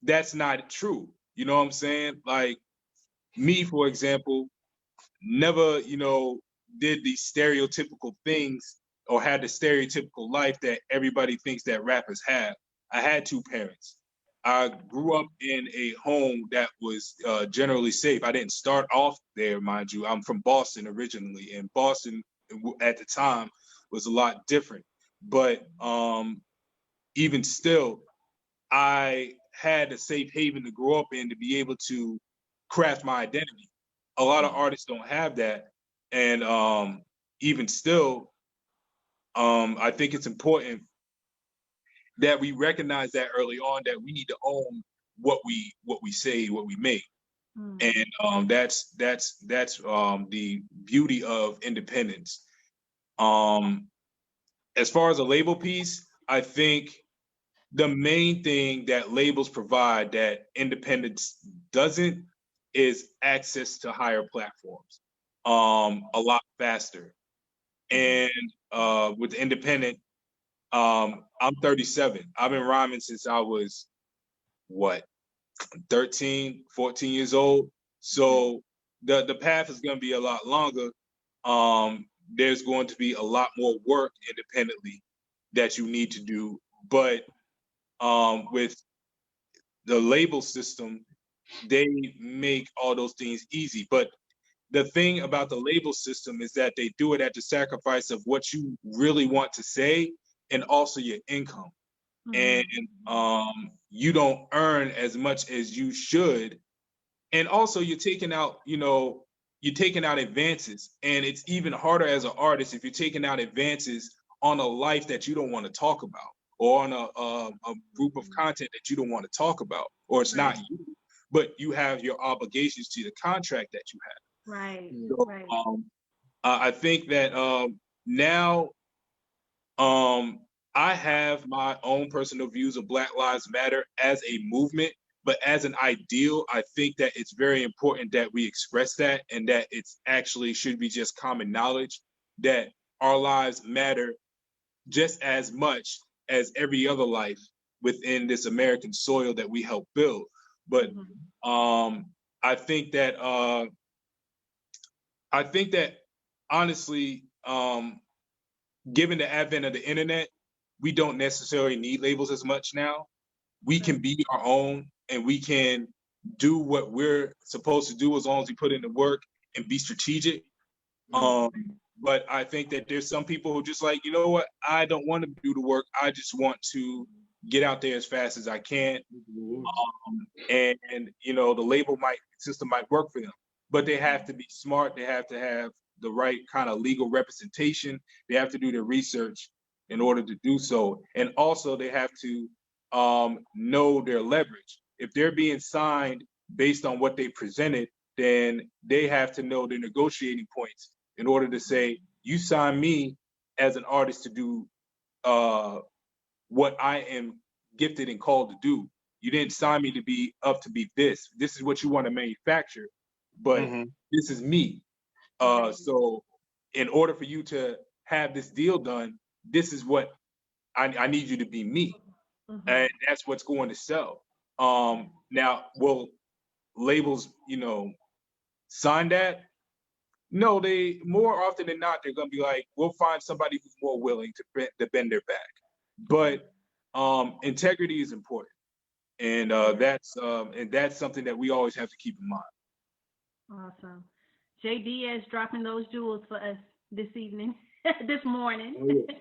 that's not true. You know what I'm saying? Like me, for example, never, you know, did the stereotypical things or had the stereotypical life that everybody thinks that rappers have. I had 2 parents. I grew up in a home that was generally safe. I didn't start off there, mind you. I'm from Boston originally, and Boston at the time was a lot different. But even still, I had a safe haven to grow up in to be able to craft my identity. A lot of artists don't have that. And even still, I think it's important that we recognize that early on, that we need to own what we say, what we make. And that's the beauty of independence. As far as a label piece, I think the main thing that labels provide that independence doesn't is access to higher platforms a lot faster. And with independent, I'm 37. I've been rhyming since I was, 13, 14 years old. So the path is going to be a lot longer. There's going to be a lot more work independently that you need to do. But with the label system, they make all those things easy. But the thing about the label system is that they do it at the sacrifice of what you really want to say and also your income. And you don't earn as much as you should. And also you're taking out, you're taking out advances. And it's even harder as an artist if you're taking out advances on a life that you don't want to talk about, or on a group of content that you don't want to talk about, or it's not you, but you have your obligations to the contract that you have. Right. So, Right. I think that now I have my own personal views of Black Lives Matter as a movement, but as an ideal, I think that it's very important that we express that, and that it's actually should be just common knowledge that our lives matter just as much as every other life within this American soil that we help build. But I think that honestly, given the advent of the internet, we don't necessarily need labels as much now. We can be our own, and we can do what we're supposed to do as long as we put in the work and be strategic. But I think that there's some people who just like, you know what, I don't want to do the work. I just want to get out there as fast as I can. And the label system might work for them, but they have to be smart. They have to have the right kind of legal representation. They have to do their research in order to do so. And also they have to know their leverage. If they're being signed based on what they presented, then they have to know their negotiating points in order to say, you sign me as an artist to do what I am gifted and called to do. You didn't sign me to be this. This is what you want to manufacture, but this is me. So in order for you to have this deal done, this is what I need you to be me. And that's what's going to sell. Now, will labels, sign that? No, they more often than not, they're going to be like, we'll find somebody who's more willing to bend their back. But integrity is important. And that's something that we always have to keep in mind. Awesome. JD is dropping those jewels for us this evening, this morning. Oh, yeah.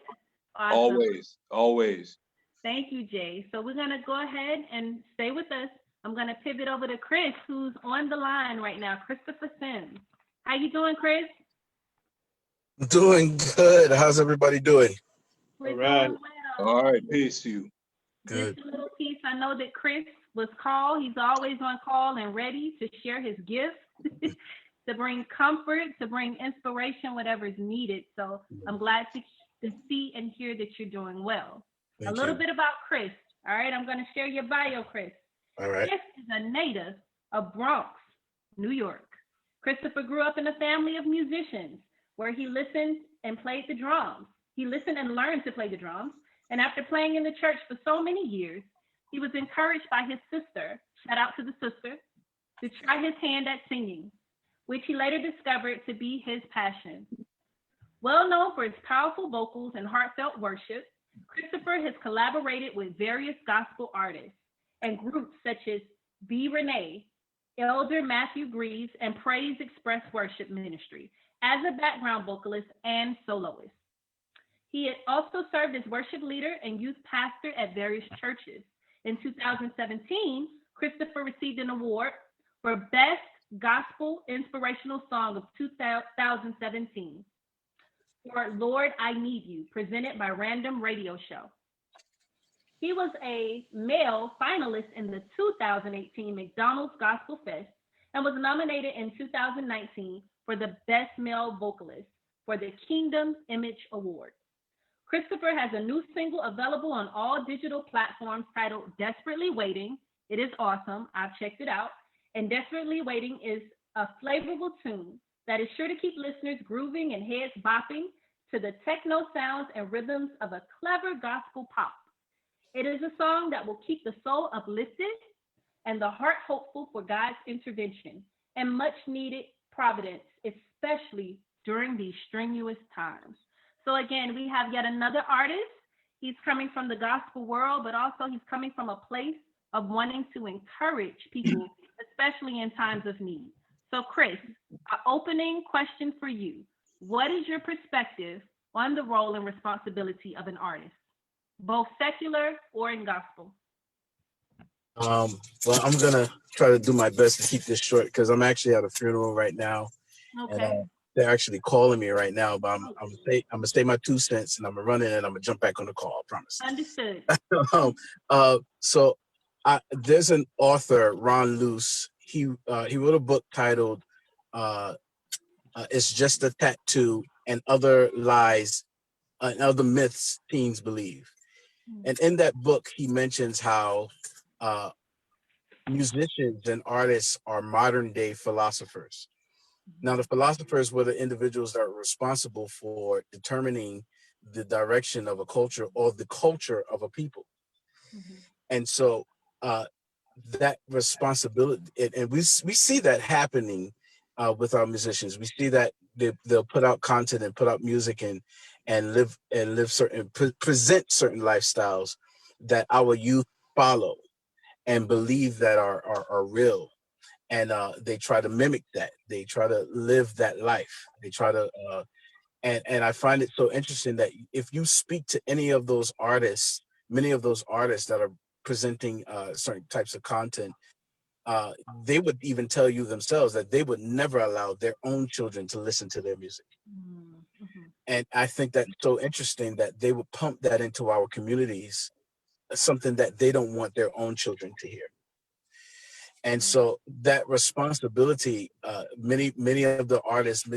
Awesome. Always. Thank you, Jay. So we're going to go ahead and stay with us. I'm going to pivot over to Chris, who's on the line right now. Christopher Sims. How you doing, Chris? Doing good. How's everybody doing? We're doing well. All right, peace to you. Good. Just a little piece. I know that Chris was called. He's always on call and ready to share his gifts, to bring comfort, to bring inspiration, whatever is needed. So I'm glad to see and hear that you're doing well. Thank a little you. bit about Chris. All right, I'm going to share your bio, Chris. All right. Chris is a native of Bronx, New York. Christopher grew up in a family of musicians where he listened and played the drums. He listened and learned to play the drums. And after playing in the church for so many years, he was encouraged by his sister, shout out to the sister, to try his hand at singing, which he later discovered to be his passion. Well known for his powerful vocals and heartfelt worship, Christopher has collaborated with various gospel artists and groups such as B. Renee, Elder Matthew Greaves, and Praise Express Worship Ministry as a background vocalist and soloist. He had also served as worship leader and youth pastor at various churches. In 2017, Christopher received an award for Best Gospel Inspirational Song of 2017 for Lord, I Need You, presented by Random Radio Show. He was a male finalist in the 2018 McDonald's Gospel Fest and was nominated in 2019 for the Best Male Vocalist for the Kingdom Image Award. Christopher has a new single available on all digital platforms titled Desperately Waiting. It is awesome. I've checked it out. And Desperately Waiting is a flavorful tune that is sure to keep listeners grooving and heads bopping to the techno sounds and rhythms of a clever gospel pop. It is a song that will keep the soul uplifted and the heart hopeful for God's intervention and much needed providence, especially during these strenuous times. So again, we have yet another artist. He's coming from the gospel world, but also he's coming from a place of wanting to encourage people especially in times of need. So Chris, our opening question for you. What is your perspective on the role and responsibility of an artist, both secular or in gospel? Well, I'm gonna try to do my best to keep this short because I'm actually at a funeral right now, and Okay. they're actually calling me right now. But I'm gonna say my 2 cents, and I'm gonna run in and I'm gonna jump back on the call. I promise. Understood. So there's an author, Ron Luce. He wrote a book titled "It's Just a Tattoo and Other Lies and Other Myths Teens Believe." And in that book, he mentions how musicians and artists are modern day philosophers. Now, the philosophers were the individuals that are responsible for determining the direction of a culture or the culture of a people. And so that responsibility, and we see that happening with our musicians. We see that they'll put out content and put out music and live certain present certain lifestyles that our youth follow and believe that are real, and they try to mimic that. They try to live that life. They try to and I find it so interesting that if you speak to any of those artists, many of those artists that are presenting certain types of content, they would even tell you themselves that they would never allow their own children to listen to their music. And I think that's so interesting that they would pump that into our communities, something that they don't want their own children to hear. And so that responsibility, many of those artists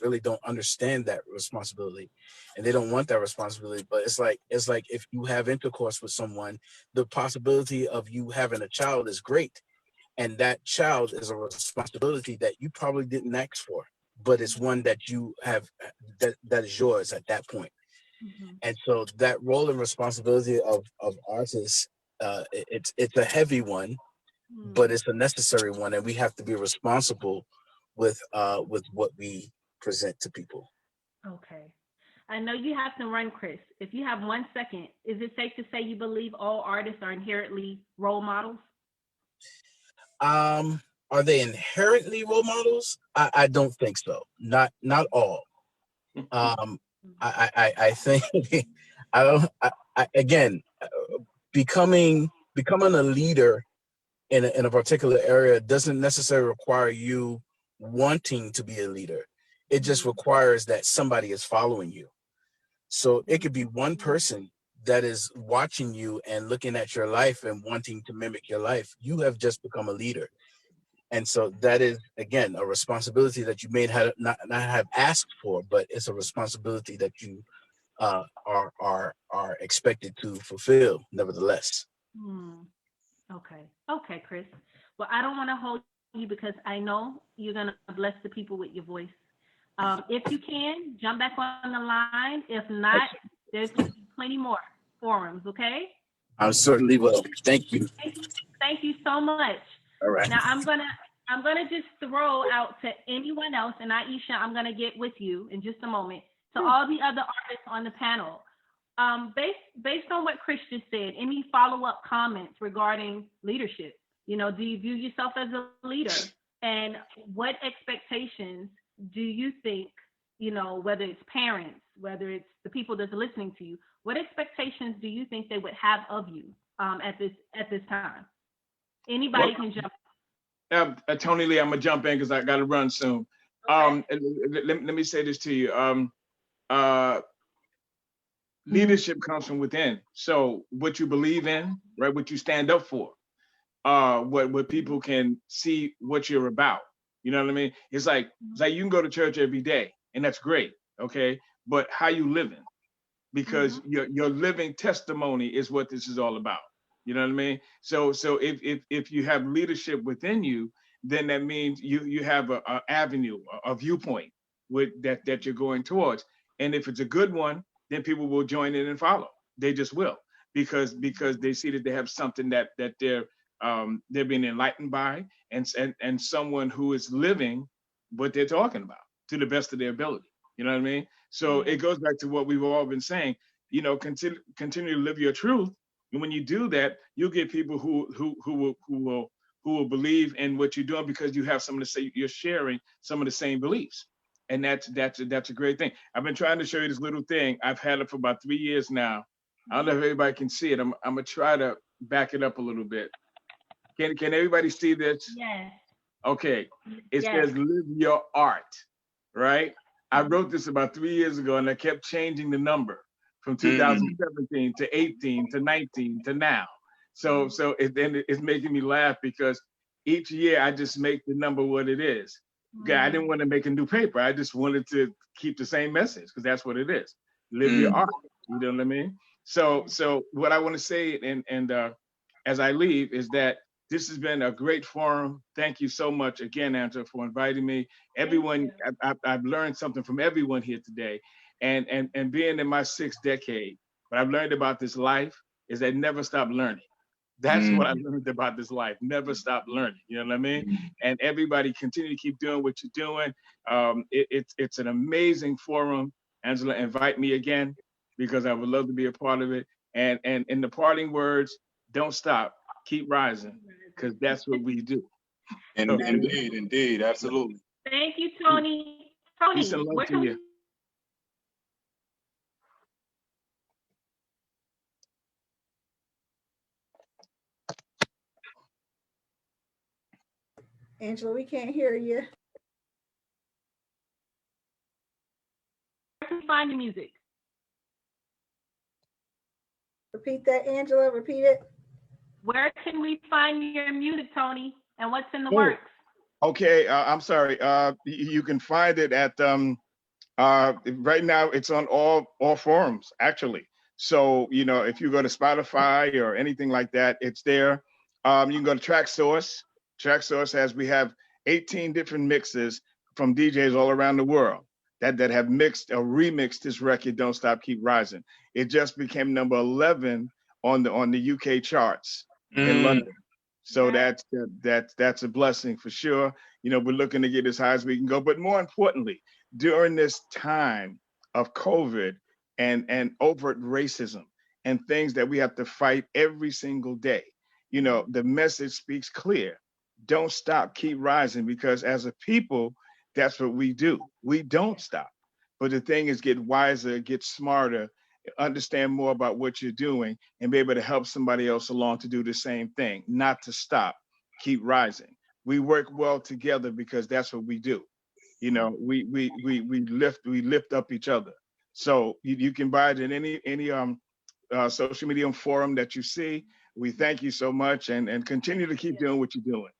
really don't understand that responsibility, and they don't want that responsibility. But it's like if you have intercourse with someone, the possibility of you having a child is great, and that child is a responsibility that you probably didn't ask for, but it's one that you have that is yours at that point. And so that role and responsibility of artists, it's a heavy one, but it's a necessary one, and we have to be responsible with what we present to people. Okay. I know you have to run, Chris. If you have 1 second, is it safe to say you believe all artists are inherently role models? Are they inherently role models? I don't think so. Not all. I think again, becoming a leader in a particular area doesn't necessarily require you wanting to be a leader. It just requires that somebody is following you. So it could be one person that is watching you and looking at your life and wanting to mimic your life. You have just become a leader. And so that is, again, a responsibility that you may not have asked for, but it's a responsibility that you are expected to fulfill, nevertheless. Okay, Chris. Well, I don't want to hold you because I know you're going to bless the people with your voice. If you can, jump back on the line. If not, there's plenty more forums, okay? I certainly will. Thank you. Thank you so much. All right. Now I'm gonna just throw out to anyone else, and Aisha, I'm gonna get with you in just a moment. To all the other artists on the panel, based on what Chris just said, any follow-up comments regarding leadership? Do you view yourself as a leader? And what expectations do you think, whether it's parents, whether it's the people that's listening to you, what expectations do you think they would have of you at this time? Anybody can jump. Tony Lee, I'm gonna jump in because I got to run soon. Okay. Let me say this to you. Leadership comes from within. So what you believe in, right? What you stand up for, what people can see what you're about. You know what I mean? It's like you can go to church every day, and that's great, okay? But how you living? Because your living testimony is what this is all about. You know what I mean? So if you have leadership within you, then that means you have a avenue, a viewpoint with that you're going towards. And if it's a good one, then people will join in and follow. They just will, because they see that they have something that they're being enlightened by, and someone who is living what they're talking about to the best of their ability. You know what I mean? So it goes back to what we've all been saying. Continue to live your truth. And when you do that, you'll get people who will who will believe in what you're doing because you have you're sharing some of the same beliefs. And that's a great thing. I've been trying to show you this little thing. I've had it for about 3 years now. I don't know if everybody can see it. I'm gonna try to back it up a little bit. Can everybody see this? Yes. Okay. It says live your art, right? I wrote this about 3 years ago, and I kept changing the number from 2017 to 18 to 19 to now. So it's making me laugh because each year I just make the number what it is. Okay, I didn't want to make a new paper. I just wanted to keep the same message because that's what it is. Live your art. You know what I mean? So what I want to say, and as I leave, is that this has been a great forum. Thank you so much again, Angela, for inviting me. Everyone, I've learned something from everyone here today. And being in my 6th decade, what I've learned about this life is that never stop learning. That's what I learned about this life. Never stop learning. You know what I mean? And everybody continue to keep doing what you're doing. It's an amazing forum. Angela, invite me again because I would love to be a part of it. And in the parting words, don't stop. Keep rising, because that's what we do. Indeed, absolutely. Thank you, Tony. Tony, peace and love to you. Angela, we can't hear you. Where can we find the music? Repeat that, Angela. Repeat it. Where can we find your music, Tony? And what's in the works? Okay, I'm sorry. You can find it at right now. It's on all forums actually. So if you go to Spotify or anything like that, it's there. You can go to TrackSource. TrackSource we have 18 different mixes from DJs all around the world that have mixed or remixed this record. Don't Stop, Keep Rising. It just became number 11 on the UK charts in London. So that's a blessing for sure. We're looking to get as high as we can go. But more importantly, during this time of COVID and overt racism and things that we have to fight every single day, the message speaks clear. Don't stop, keep rising, because as a people, that's what we do. We don't stop. But the thing is, get wiser, get smarter, understand more about what you're doing, and be able to help somebody else along to do the same thing, not to stop, keep rising. We work well together because that's what we do. We lift up each other. So you can buy it in any social media forum that you see. We thank you so much, and continue to keep doing what you're doing.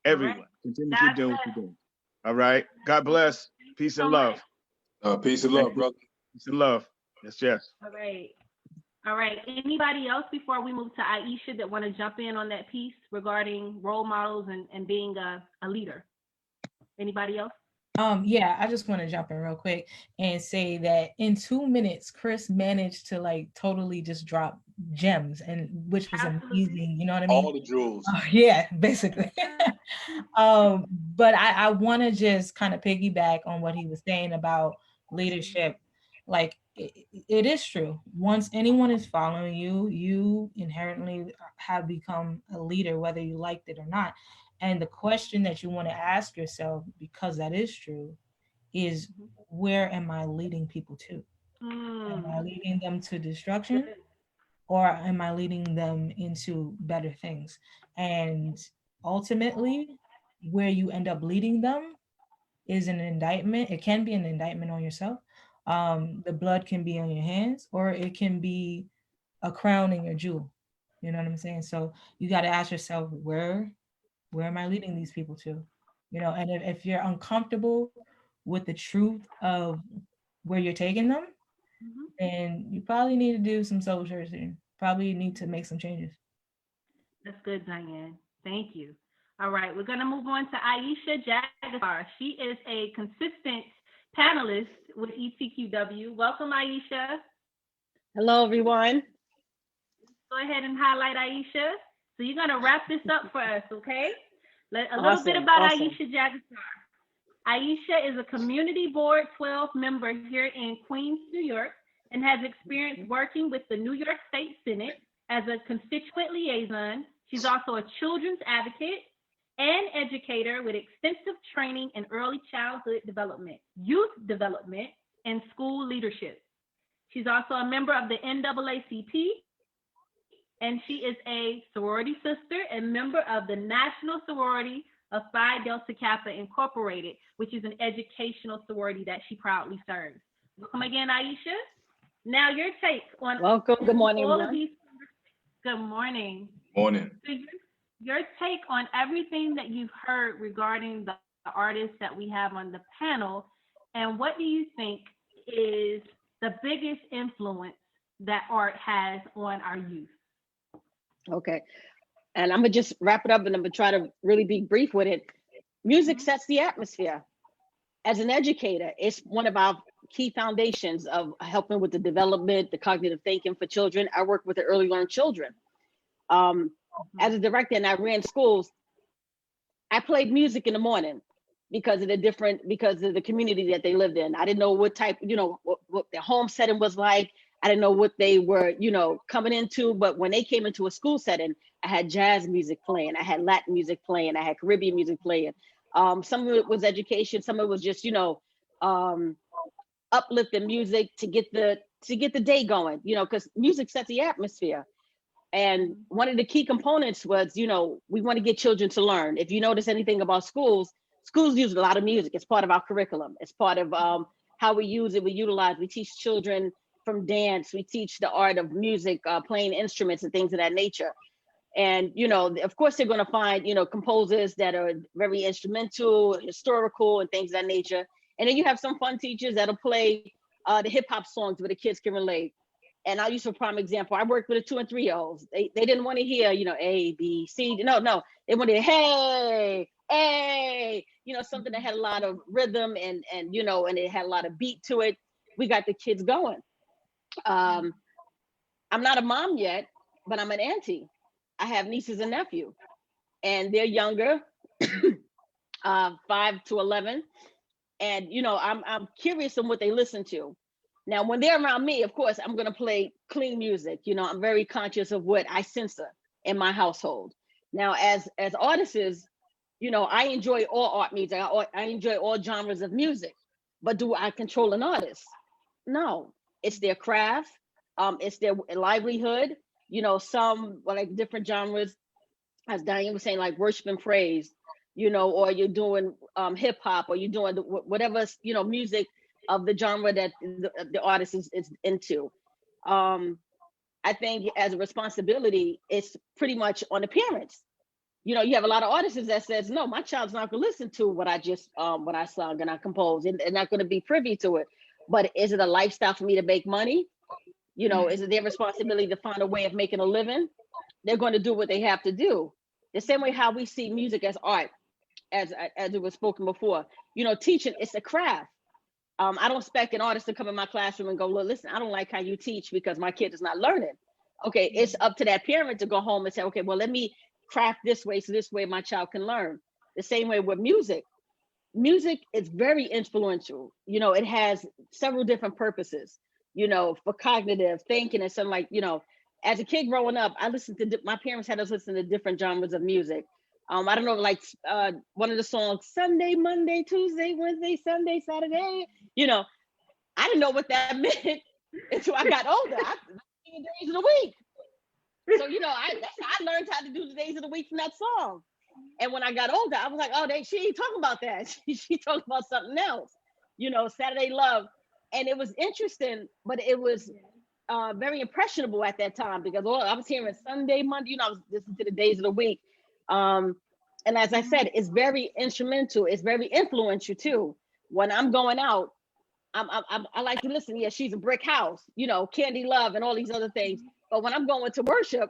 Everyone, continue to keep doing what you're doing. All right. God bless. Peace and love. Peace and love, brother. Peace and love. Yes. All right. Anybody else before we move to Aisha that want to jump in on that piece regarding role models and being a leader? Anybody else? Yeah, I just want to jump in real quick and say that in 2 minutes, Chris managed to totally just drop gems, and which was amazing. You know what I mean? All the jewels. Yeah, basically. But I want to just kind of piggyback on what he was saying about leadership. It is true. Once anyone is following you, you inherently have become a leader, whether you liked it or not. And the question that you want to ask yourself, because that is true, is where am I leading people to? Am I leading them to destruction, or am I leading them into better things? And ultimately, where you end up leading them is an indictment. It can be an indictment on yourself. The blood can be on your hands, or it can be a crown in your jewel. You know what I'm saying? So you got to ask yourself, where am I leading these people to? And if you're uncomfortable with the truth of where you're taking them, then you probably need to do some soul searching. Probably need to make some changes. That's good, Diane. Thank you. All right, we're going to move on to Aisha Jaguar. She is a consistent panelist with ETQW. Welcome, Aisha. Hello, everyone. Go ahead and highlight Aisha. So you're going to wrap this up for us, okay? A little bit about Aisha Jaguar. Aisha is a Community Board 12 member here in Queens, New York, and has experience working with the New York State Senate as a constituent liaison. She's also a children's advocate. and educator with extensive training in early childhood development, youth development, and school leadership. She's also a member of the NAACP, and she is a sorority sister and member of the National Sorority of Phi Delta Kappa Incorporated, which is an educational sorority that she proudly serves. Welcome again, Aisha. Now your take on Welcome. Good morning, all everyone. of these. Good morning. Morning. So your take on everything that you've heard regarding the artists that we have on the panel, and what do you think is the biggest influence that art has on our youth? Okay. And I'm going to just wrap it up, and I'm going to try to really be brief with it. Music sets the atmosphere. As an educator, it's one of our key foundations of helping with the development, the cognitive thinking for children. I work with the early learned children. As a director, and I ran schools, I played music in the morning because of the community that they lived in. I didn't know what type, what their home setting was like. I didn't know what they were, coming into, but when they came into a school setting, I had jazz music playing, I had Latin music playing, I had Caribbean music playing. Some of it was education, some of it was just, uplifting music to get the day going, because music sets the atmosphere. And one of the key components was, we want to get children to learn. If you notice anything about schools use a lot of music. It's part of our curriculum. It's part of how we use it, we utilize. We teach children from dance. We teach the art of music, playing instruments and things of that nature. And, of course, they're going to find, composers that are very instrumental, historical, and things of that nature. And then you have some fun teachers that'll play the hip hop songs where the kids can relate. And I'll use a prime example. I worked with the 2- and 3-year-olds. They didn't want to hear, A, B, C. No. They wanted, hey, something that had a lot of rhythm and it had a lot of beat to it. We got the kids going. I'm not a mom yet, but I'm an auntie. I have nieces and nephews, and they're younger, 5 to 11. And, I'm curious on what they listen to. Now, when they're around me, of course, I'm going to play clean music. I'm very conscious of what I censor in my household. Now, as artists, I enjoy all art music. I enjoy all genres of music. But do I control an artist? No, it's their craft. It's their livelihood. Some like different genres, as Diane was saying, like worship and praise, or you're doing hip hop, or you're doing whatever, music of the genre that the artist is into. I think as a responsibility, it's pretty much on the parents. You have a lot of artists that says, no, my child's not going to listen to what I sung and I composed, and they're not going to be privy to it. But is it a lifestyle for me to make money? Is it their responsibility to find a way of making a living? They're going to do what they have to do. The same way how we see music as art, as it was spoken before. Teaching, it's a craft. I don't expect an artist to come in my classroom and go, look, listen, I don't like how you teach because my kid is not learning. Okay, it's up to that parent to go home and say, okay, well, let me craft this way, so this way my child can learn. The same way with music. Music is very influential. It has several different purposes, for cognitive thinking and something like, as a kid growing up, my parents had us listen to different genres of music. I don't know, like one of the songs, Sunday, Monday, Tuesday, Wednesday, Sunday, Saturday, I didn't know what that meant until I got older. I days of the week. So, I learned how to do the days of the week from that song. And when I got older, I was like, oh, she ain't talking about that. She talking about something else, Saturday Love. And it was interesting, but it was very impressionable at that time because I was hearing Sunday, Monday, I was listening to the days of the week. And as I said, it's very instrumental. It's very influential too. When I'm going out, I like to listen. Yeah, She's a Brick House, Candy Love and all these other things. But when I'm going to worship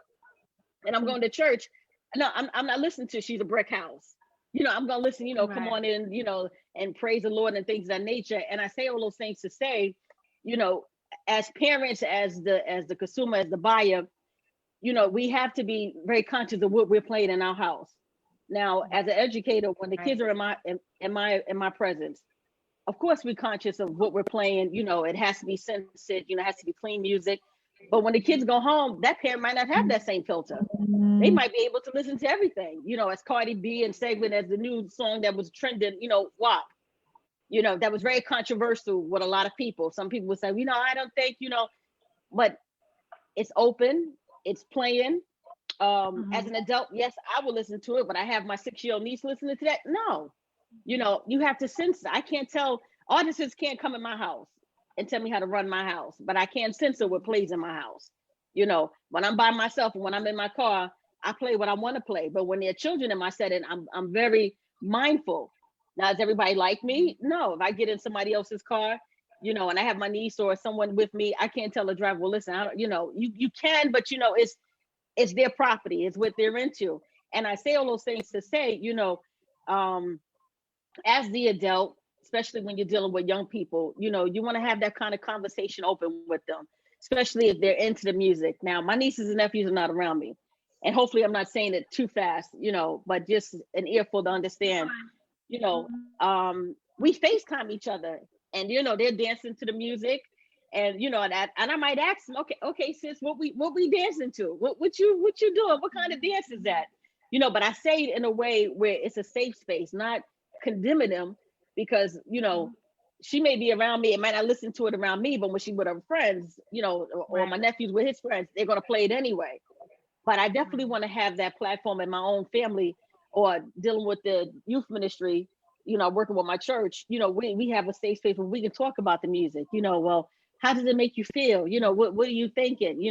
and I'm going to church, no, I'm not listening to She's a Brick House. I'm going to listen, Right. Come on in, and praise the Lord and things of that nature. And I say all those things to say, as parents, as the consumer, as the buyer, we have to be very conscious of what we're playing in our house. Now, as an educator, when the kids are in my presence, of course we're conscious of what we're playing. It has to be censored. It has to be clean music. But when the kids go home, that parent might not have that same filter. They might be able to listen to everything, as Cardi B and Segment as the new song that was trending, WAP. That was very controversial with a lot of people. Some people would say, I don't think, but it's open, it's playing. As an adult, yes, I will listen to it, but I have my 6-year-old niece listening to that. No, you have to censor. I can't tell, artists can't come in my house and tell me how to run my house, but I can censor what plays in my house. When I'm by myself and when I'm in my car, I play what I want to play. But when there are children in my setting, I'm very mindful. Now, does everybody like me? No. If I get in somebody else's car, and I have my niece or someone with me, I can't tell the driver, well, listen, I don't, you can, but it's their property, it's what they're into. And I say all those things to say, as the adult, especially when you're dealing with young people, you want to have that kind of conversation open with them, especially if they're into the music. Now, my nieces and nephews are not around me. And hopefully I'm not saying it too fast, but just an earful to understand, we FaceTime each other and, they're dancing to the music. And and I might ask them, okay, sis, what we dancing to? What you doing? What kind of dance is that? But I say it in a way where it's a safe space, not condemning them, because she may be around me and might not listen to it around me, but when she with her friends, or my nephews with his friends, they're gonna play it anyway. But I definitely want to have that platform in my own family or dealing with the youth ministry, working with my church, we have a safe space where we can talk about the music, well, how does it make you feel? What are you thinking?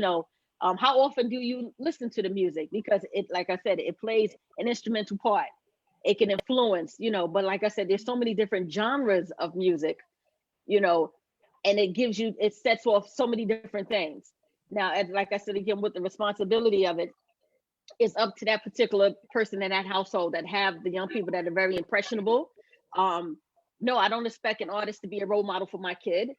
How often do you listen to the music? Because it, like I said, it plays an instrumental part. It can influence, but like I said, there's so many different genres of music, and it sets off so many different things. Now, like I said, again, with the responsibility of it, it's up to that particular person in that household that have the young people that are very impressionable. No, I don't expect an artist to be a role model for my kid.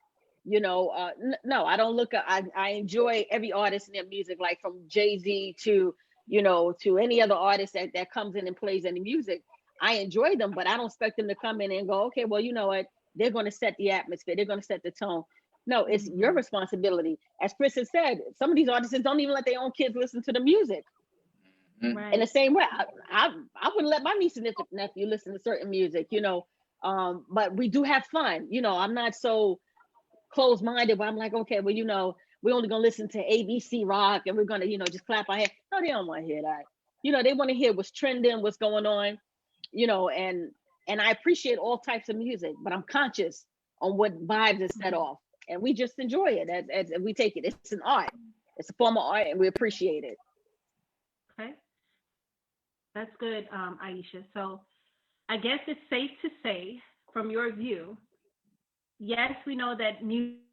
No, I don't look at, I enjoy every artist in their music, like from Jay-Z to, to any other artist that comes in and plays any music. I enjoy them, but I don't expect them to come in and go, okay, well, you know what? They're going to set the atmosphere. They're going to set the tone. No, it's your responsibility. As Chris has said, some of these artists don't even let their own kids listen to the music. Right. In the same way, I wouldn't let my niece and nephew listen to certain music, but we do have fun. I'm not so closed-minded where I'm like, okay, well, we're only gonna listen to ABC rock and we're gonna, just clap our hands. No, they don't want to hear that. They want to hear what's trending, what's going on, and I appreciate all types of music, but I'm conscious on what vibes is set off. And we just enjoy it as we take it. It's an art. It's a form of art, and we appreciate it. Okay. That's good, Aisha. So I guess it's safe to say, from your view, yes, we know that music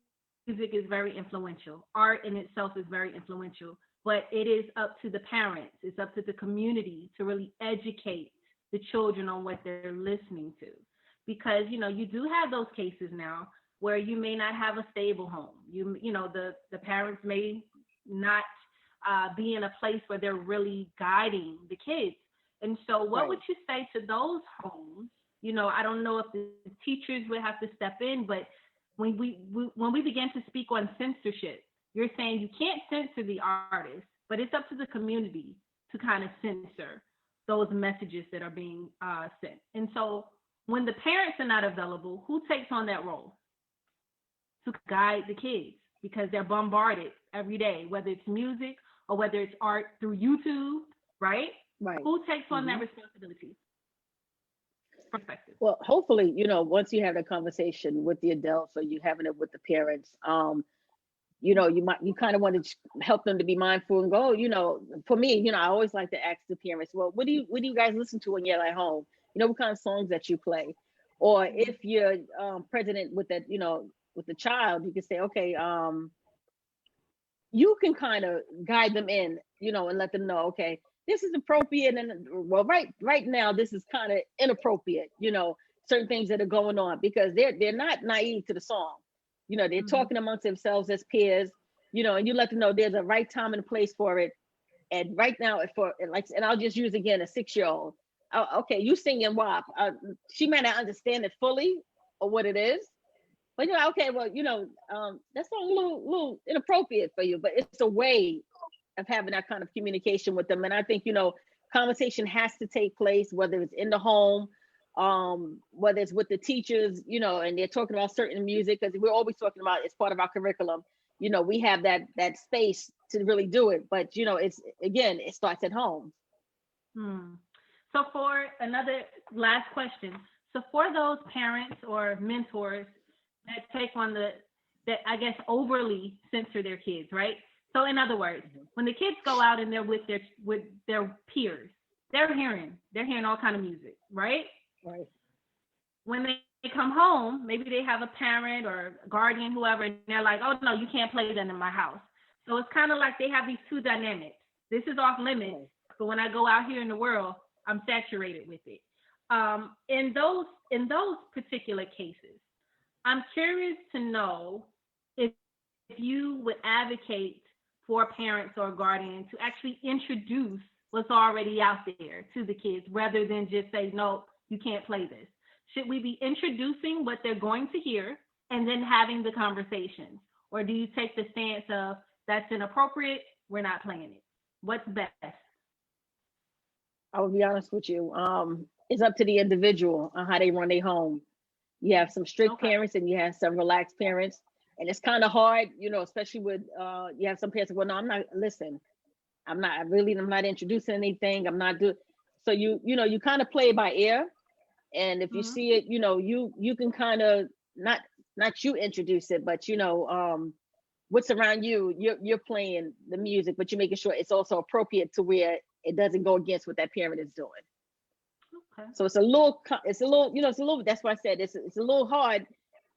is very influential. Art in itself is very influential, but it is up to the parents. It's up to the community to really educate the children on what they're listening to. Because, you do have those cases now where you may not have a stable home. The parents may not be in a place where they're really guiding the kids. And so what would you say to those homes? I don't know if the teachers would have to step in, but when we begin to speak on censorship, you're saying you can't censor the artist, but it's up to the community to kind of censor those messages that are being sent. And so when the parents are not available, who takes on that role to guide the kids? Because they're bombarded every day, whether it's music or whether it's art through YouTube, right? Right. Who takes on that responsibility? Perspective. Well, hopefully, once you have that conversation with the adults or you having it with the parents, you kind of want to help them to be mindful and go, for me, I always like to ask the parents, well, what do you guys listen to when you're at home? What kind of songs that you play? Or if you're president with that, with the child, you can say, okay, you can kind of guide them in, and let them know, okay, this is appropriate, and well, right now this is kind of inappropriate, certain things that are going on, because they're not naive to the song, they're talking amongst themselves as peers, and you let them know there's a right time and place for it. And right now, and I'll just use again a 6-year-old. Okay, you singing WAP. She may not understand it fully or what it is, But you know, okay, well, you know, that's a little inappropriate for you, but it's a way of having that kind of communication with them. And I think, you know, conversation has to take place, whether it's in the home, whether it's with the teachers, you know, and they're talking about certain music, because we're always talking about it's part of our curriculum. You know, we have that space to really do it. But, you know, it's, again, it starts at home. So for another last question, so for those parents or mentors that take on that I guess overly censor their kids, right? So in other words, when the kids go out and they're with their peers, they're hearing all kind of music, right? Right. When they come home, maybe they have a parent or guardian, whoever, and they're like, oh no, you can't play that in my house. So it's kind of like they have these two dynamics. This is off limits, but when I go out here in the world, I'm saturated with it. In those particular cases, I'm curious to know if you would advocate for parents or guardians to actually introduce what's already out there to the kids rather than just say, no, you can't play this. Should we be introducing what they're going to hear and then having the conversations? Or do you take the stance of that's inappropriate, we're not playing it? What's best? I will be honest with you. It's up to the individual on how they run their home. You have some strict parents and you have some relaxed parents. And it's kind of hard, you know, especially with, you have some parents, well, no, I'm not introducing anything. I'm not doing. So you kind of play by ear. And if you see it, you know, you can kind of not you introduce it, but, you know, what's around you, you're playing the music, but you're making sure it's also appropriate to where it doesn't go against what that parent is doing. Okay. So it's a little, you know, that's why I said it's a little hard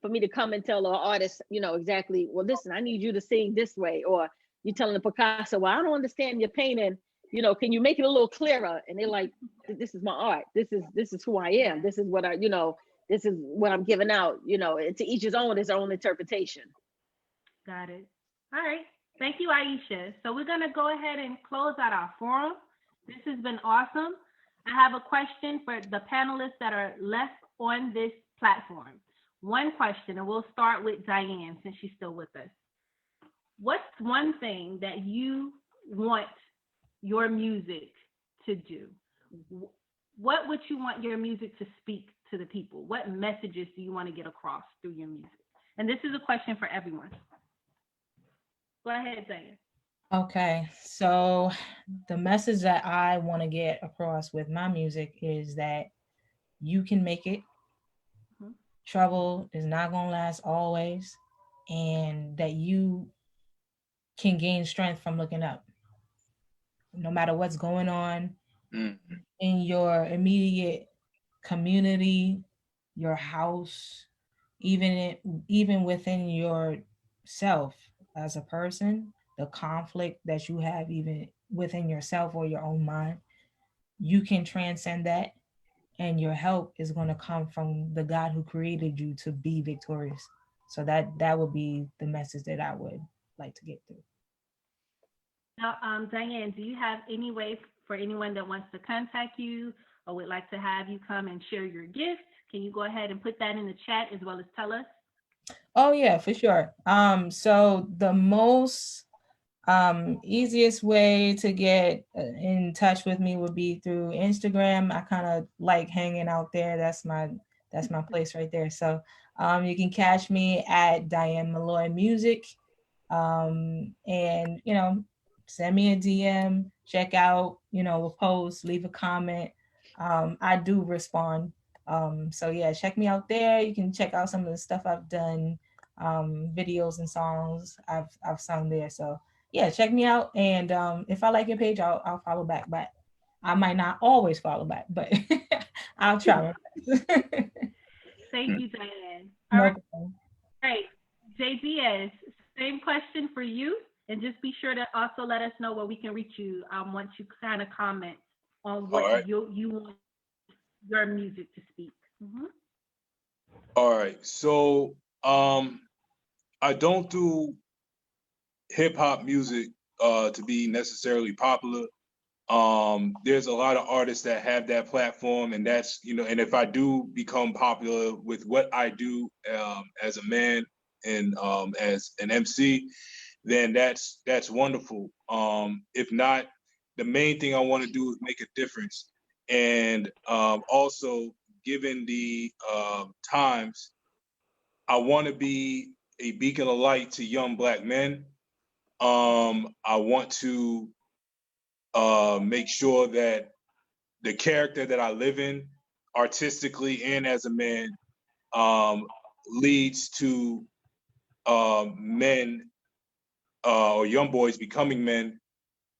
for me to come and tell an artist, you know, exactly, well, listen, I need you to sing this way. Or you telling the Picasso, well, I don't understand your painting. You know, can you make it a little clearer? And they're like, this is my art. This is who I am. This is what I, you know, this is what I'm giving out, you know, and to each his own interpretation. Got it. All right. Thank you, Aisha. So we're going to go ahead and close out our forum. This has been awesome. I have a question for the panelists that are left on this platform. One question, and we'll start with Diane since she's still with us. What's one thing that you want your music to do? What would you want your music to speak to the people? What messages do you want to get across through your music? And this is a question for everyone. Go ahead, Diane. Okay, so the message that I want to get across with my music is that you can make it. Trouble is not going to last always, and that you can gain strength from looking up. No matter what's going on in your immediate community, your house, even within yourself as a person, the conflict that you have even within yourself or your own mind, you can transcend that, and your help is going to come from the God who created you to be victorious. So that would be the message that I would like to get through. Now, Diane, do you have any way for anyone that wants to contact you or would like to have you come and share your gift? Can you go ahead and put that in the chat as well as tell us? Oh yeah, for sure. So the most easiest way to get in touch with me would be through Instagram. I kind of like hanging out there. That's my place right there. So you can catch me at Diane Malloy Music, and you know, send me a DM, check out, you know, a post, leave a comment. I do respond. So yeah, check me out there. You can check out some of the stuff I've done, videos and songs I've sung there. So yeah, check me out. And if I like your page, I'll follow back. But I might not always follow back, but I'll try my best. Thank you, Diane. All right. Great. JBS, same question for you. And just be sure to also let us know where we can reach you once you kind of comment on what you want your music to speak. All right. So I don't do hip hop music to be necessarily popular. There's a lot of artists that have that platform, and that's, and if I do become popular with what I do as a man and as an MC, then that's wonderful. If not, the main thing I want to do is make a difference. And also, given the times, I want to be a beacon of light to young Black men. I want to make sure that the character that I live in, artistically and as a man, leads to men or young boys becoming men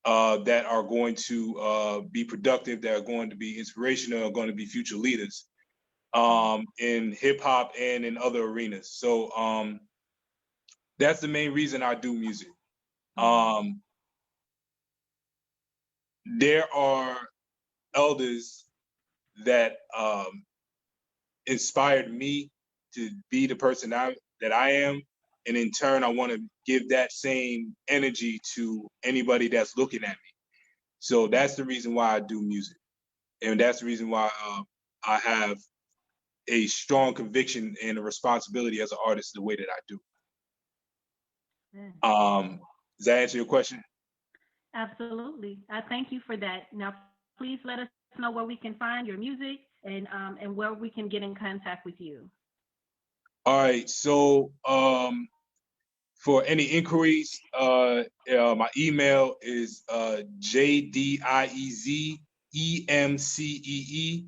that are going to be productive, that are going to be inspirational, are going to be future leaders in hip hop and in other arenas. So that's the main reason I do music. There are elders that inspired me to be the person that I am. And in turn, I want to give that same energy to anybody that's looking at me. So that's the reason why I do music. And that's the reason why I have a strong conviction and a responsibility as an artist the way that I do. Does that answer your question? Absolutely. I thank you for that. Now, please let us know where we can find your music and where we can get in contact with you. All right. So for any inquiries, my email is JDIEZEMCEE.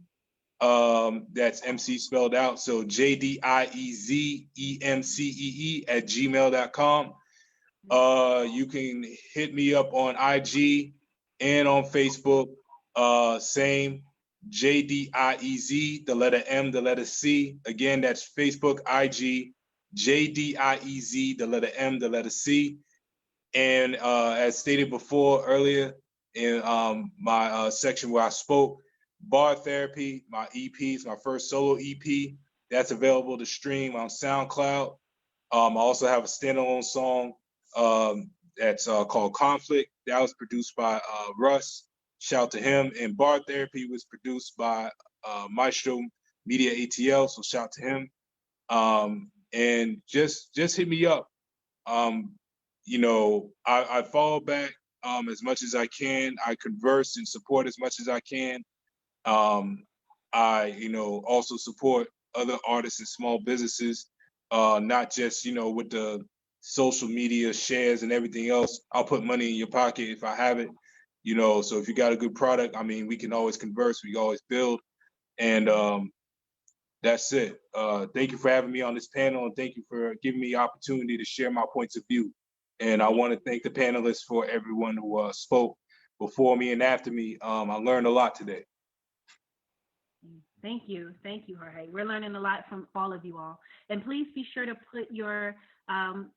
That's MC spelled out. So JDIEZEMCEE@gmail.com. You can hit me up on IG and on Facebook. Same JDIEZ, the letter M, the letter C. Again, that's Facebook, IG, JDIEZ, the letter M, the letter C. And as stated before earlier in my section where I spoke, Bar Therapy, my EP, my first solo EP, that's available to stream on SoundCloud. I also have a standalone song that's called Conflict. That was produced by Russ. Shout to him. And Bar Therapy was produced by Mojo Media ATL. So shout to him. And just hit me up. I follow back as much as I can. I converse and support as much as I can. I also support other artists and small businesses, not just with the social media shares and everything else. I'll put money in your pocket if I have it. So if you got a good product, I mean, we can always converse, we can always build. And that's it. Thank you for having me on this panel, and thank you for giving me the opportunity to share my points of view. And I want to thank the panelists for everyone who spoke before me and after me. I learned a lot today. Thank you, Jorge. We're learning a lot from all of you all. And please be sure to put your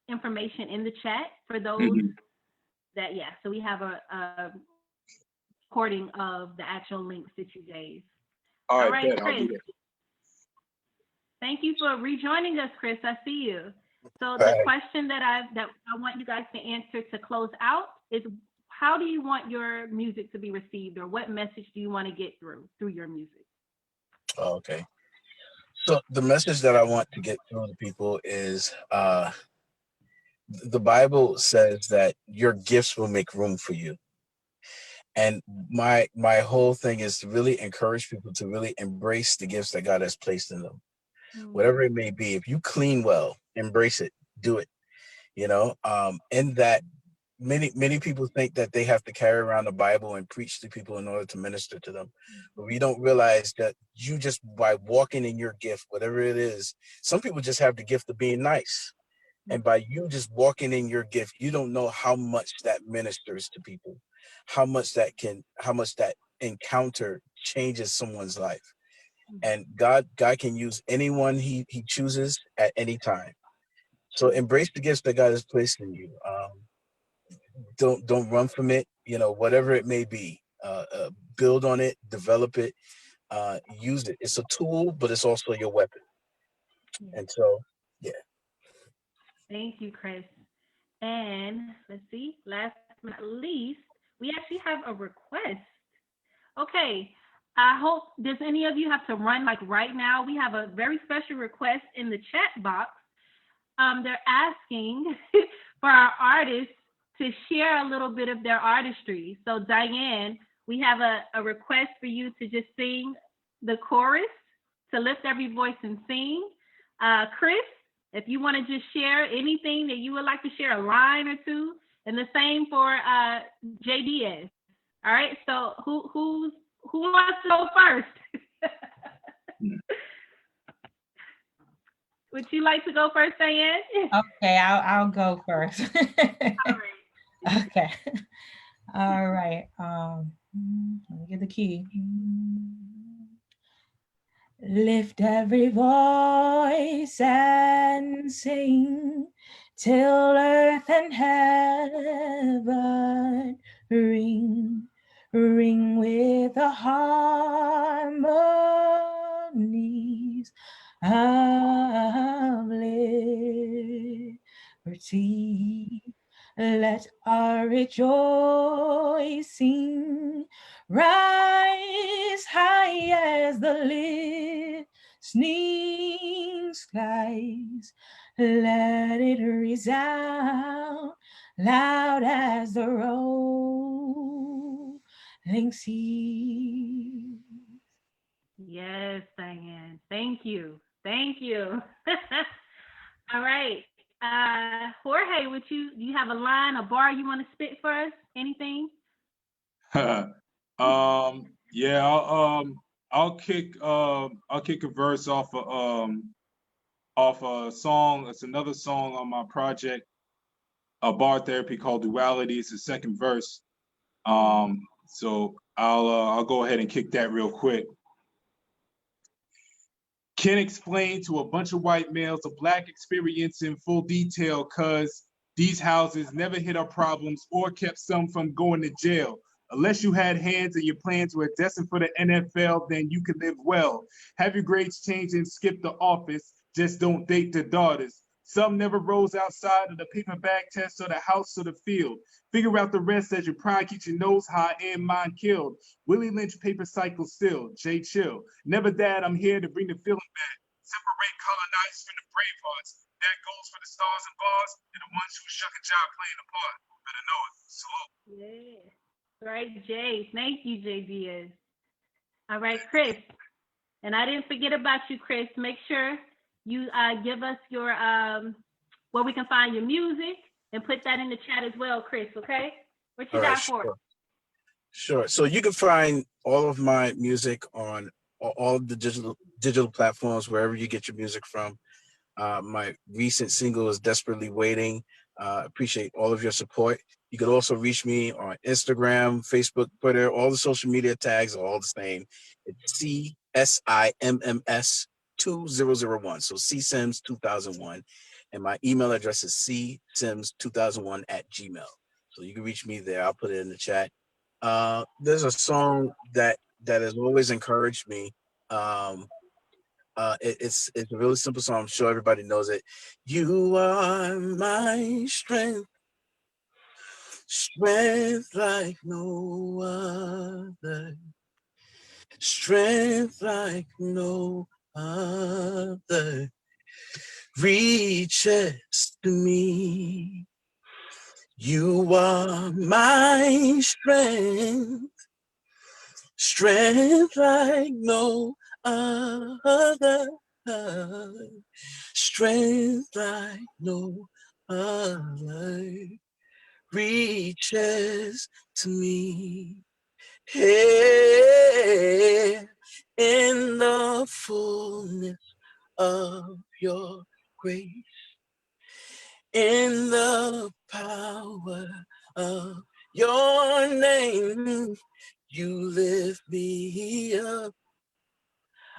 information in the chat for those that, so we have a recording of the actual links that you gave. All right, Chris. Thank you for rejoining us, Chris. I see you. So the question that I want you guys to answer to close out is, how do you want your music to be received, or what message do you want to get through your music? Okay. So the message that I want to get through to people is the Bible says that your gifts will make room for you. And my whole thing is to really encourage people to really embrace the gifts that God has placed in them. Whatever it may be, if you clean well, embrace it, do it. In that many people think that they have to carry around the Bible and preach to people in order to minister to them. But we don't realize that you just, by walking in your gift, whatever it is, some people just have the gift of being nice. And by you just walking in your gift, you don't know how much that ministers to people, how much that encounter changes someone's life. And God can use anyone he chooses at any time. So embrace the gifts that God has placed in you. Don't run from it. Whatever it may be, build on it, develop it, use it. It's a tool, but it's also your weapon. And so, yeah. Thank you, Chris. And let's see, last but not least, we actually have a request Okay. I hope, does any of you have to run like right now? We have a very special request in the chat box. They're asking for our artists to share a little bit of their artistry. So Diane, we have a request for you to just sing the chorus, to lift every voice and sing. Chris, if you want to just share anything that you would like to share, a line or two, and the same for JDS. All right, so who wants to go first? Would you like to go first, Diane? Okay, I'll go first. All right. Okay. All right. Let me get the key. Lift every voice and sing till earth and heaven ring, ring with the harmonies of liberty. Let our rejoicing rise high as the listening skies. Let it resound loud as the rolling sea. Yes, Diane. Thank you. Thank you. All right. Jorge, do you have a line, a bar you want to spit for us? Anything? Yeah, I'll kick a verse off a song. It's another song on my project, a bar therapy called Duality. It's the second verse. So I'll go ahead and kick that real quick. Can't explain to a bunch of white males a black experience in full detail, cause these houses never hit our problems or kept some from going to jail. Unless you had hands and your plans were destined for the NFL, then you could live well. Have your grades changed and skip the office, just don't date the daughters. Some never rose outside of the paper bag test or the house or the field. Figure out the rest as your pride keeps your nose high and mind killed. Willie Lynch paper cycle still, Jay Chill. Never that, I'm here to bring the feeling back. Separate colonizers from the brave hearts. That goes for the stars and bars and the ones who shuck a job playing the part. Better know it. Salute. Yeah. All right, Jay. Thank you, Jay Diaz. All right, Chris. And I didn't forget about you, Chris. Make sure you give us your where we can find your music and put that in the chat as well, Chris. Okay? What you got for us? Sure. So you can find all of my music on all the digital platforms, wherever you get your music from. My recent single is Desperately Waiting. Appreciate all of your support. You could also reach me on Instagram, Facebook, Twitter. All the social media tags are all the same. It's CSIMMS 2001. So CSIMS 2001. And my email address is csims2001@gmail. So you can reach me there. I'll put it in the chat. There's a song that has always encouraged me. It's a really simple song. I'm sure everybody knows it. You are my strength, strength like no other, strength like no other reaches to me. You are my strength, strength like no other, strength like no other reaches to me. Hey, in the fullness of your grace, in the power of your name, you lift me up.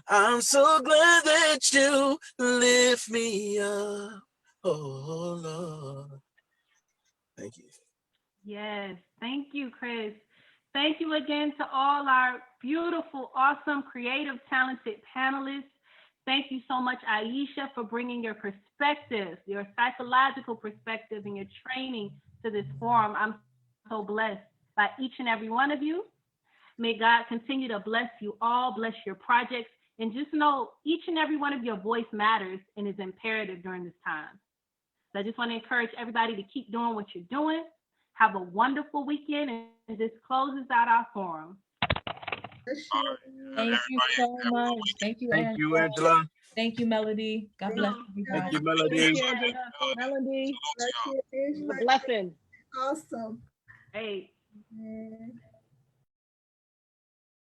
I'm so glad that you lift me up. Oh, Lord. Thank you. Yes. Thank you, Chris. Thank you again to all our beautiful, awesome, creative, talented panelists. Thank you so much, Aisha, for bringing your perspective, your psychological perspective and your training to this forum. I'm so blessed by each and every one of you. May God continue to bless you all, bless your projects, and just know each and every one of your voice matters and is imperative during this time. So I just want to encourage everybody to keep doing what you're doing. Have a wonderful weekend, and this closes out our forum. Thank you so much. Thank you, Thank you, Angela. Thank you, Melody. God bless everybody. Thank you, Melody. Melody, Angela. blessing. Awesome. Hey. Yeah.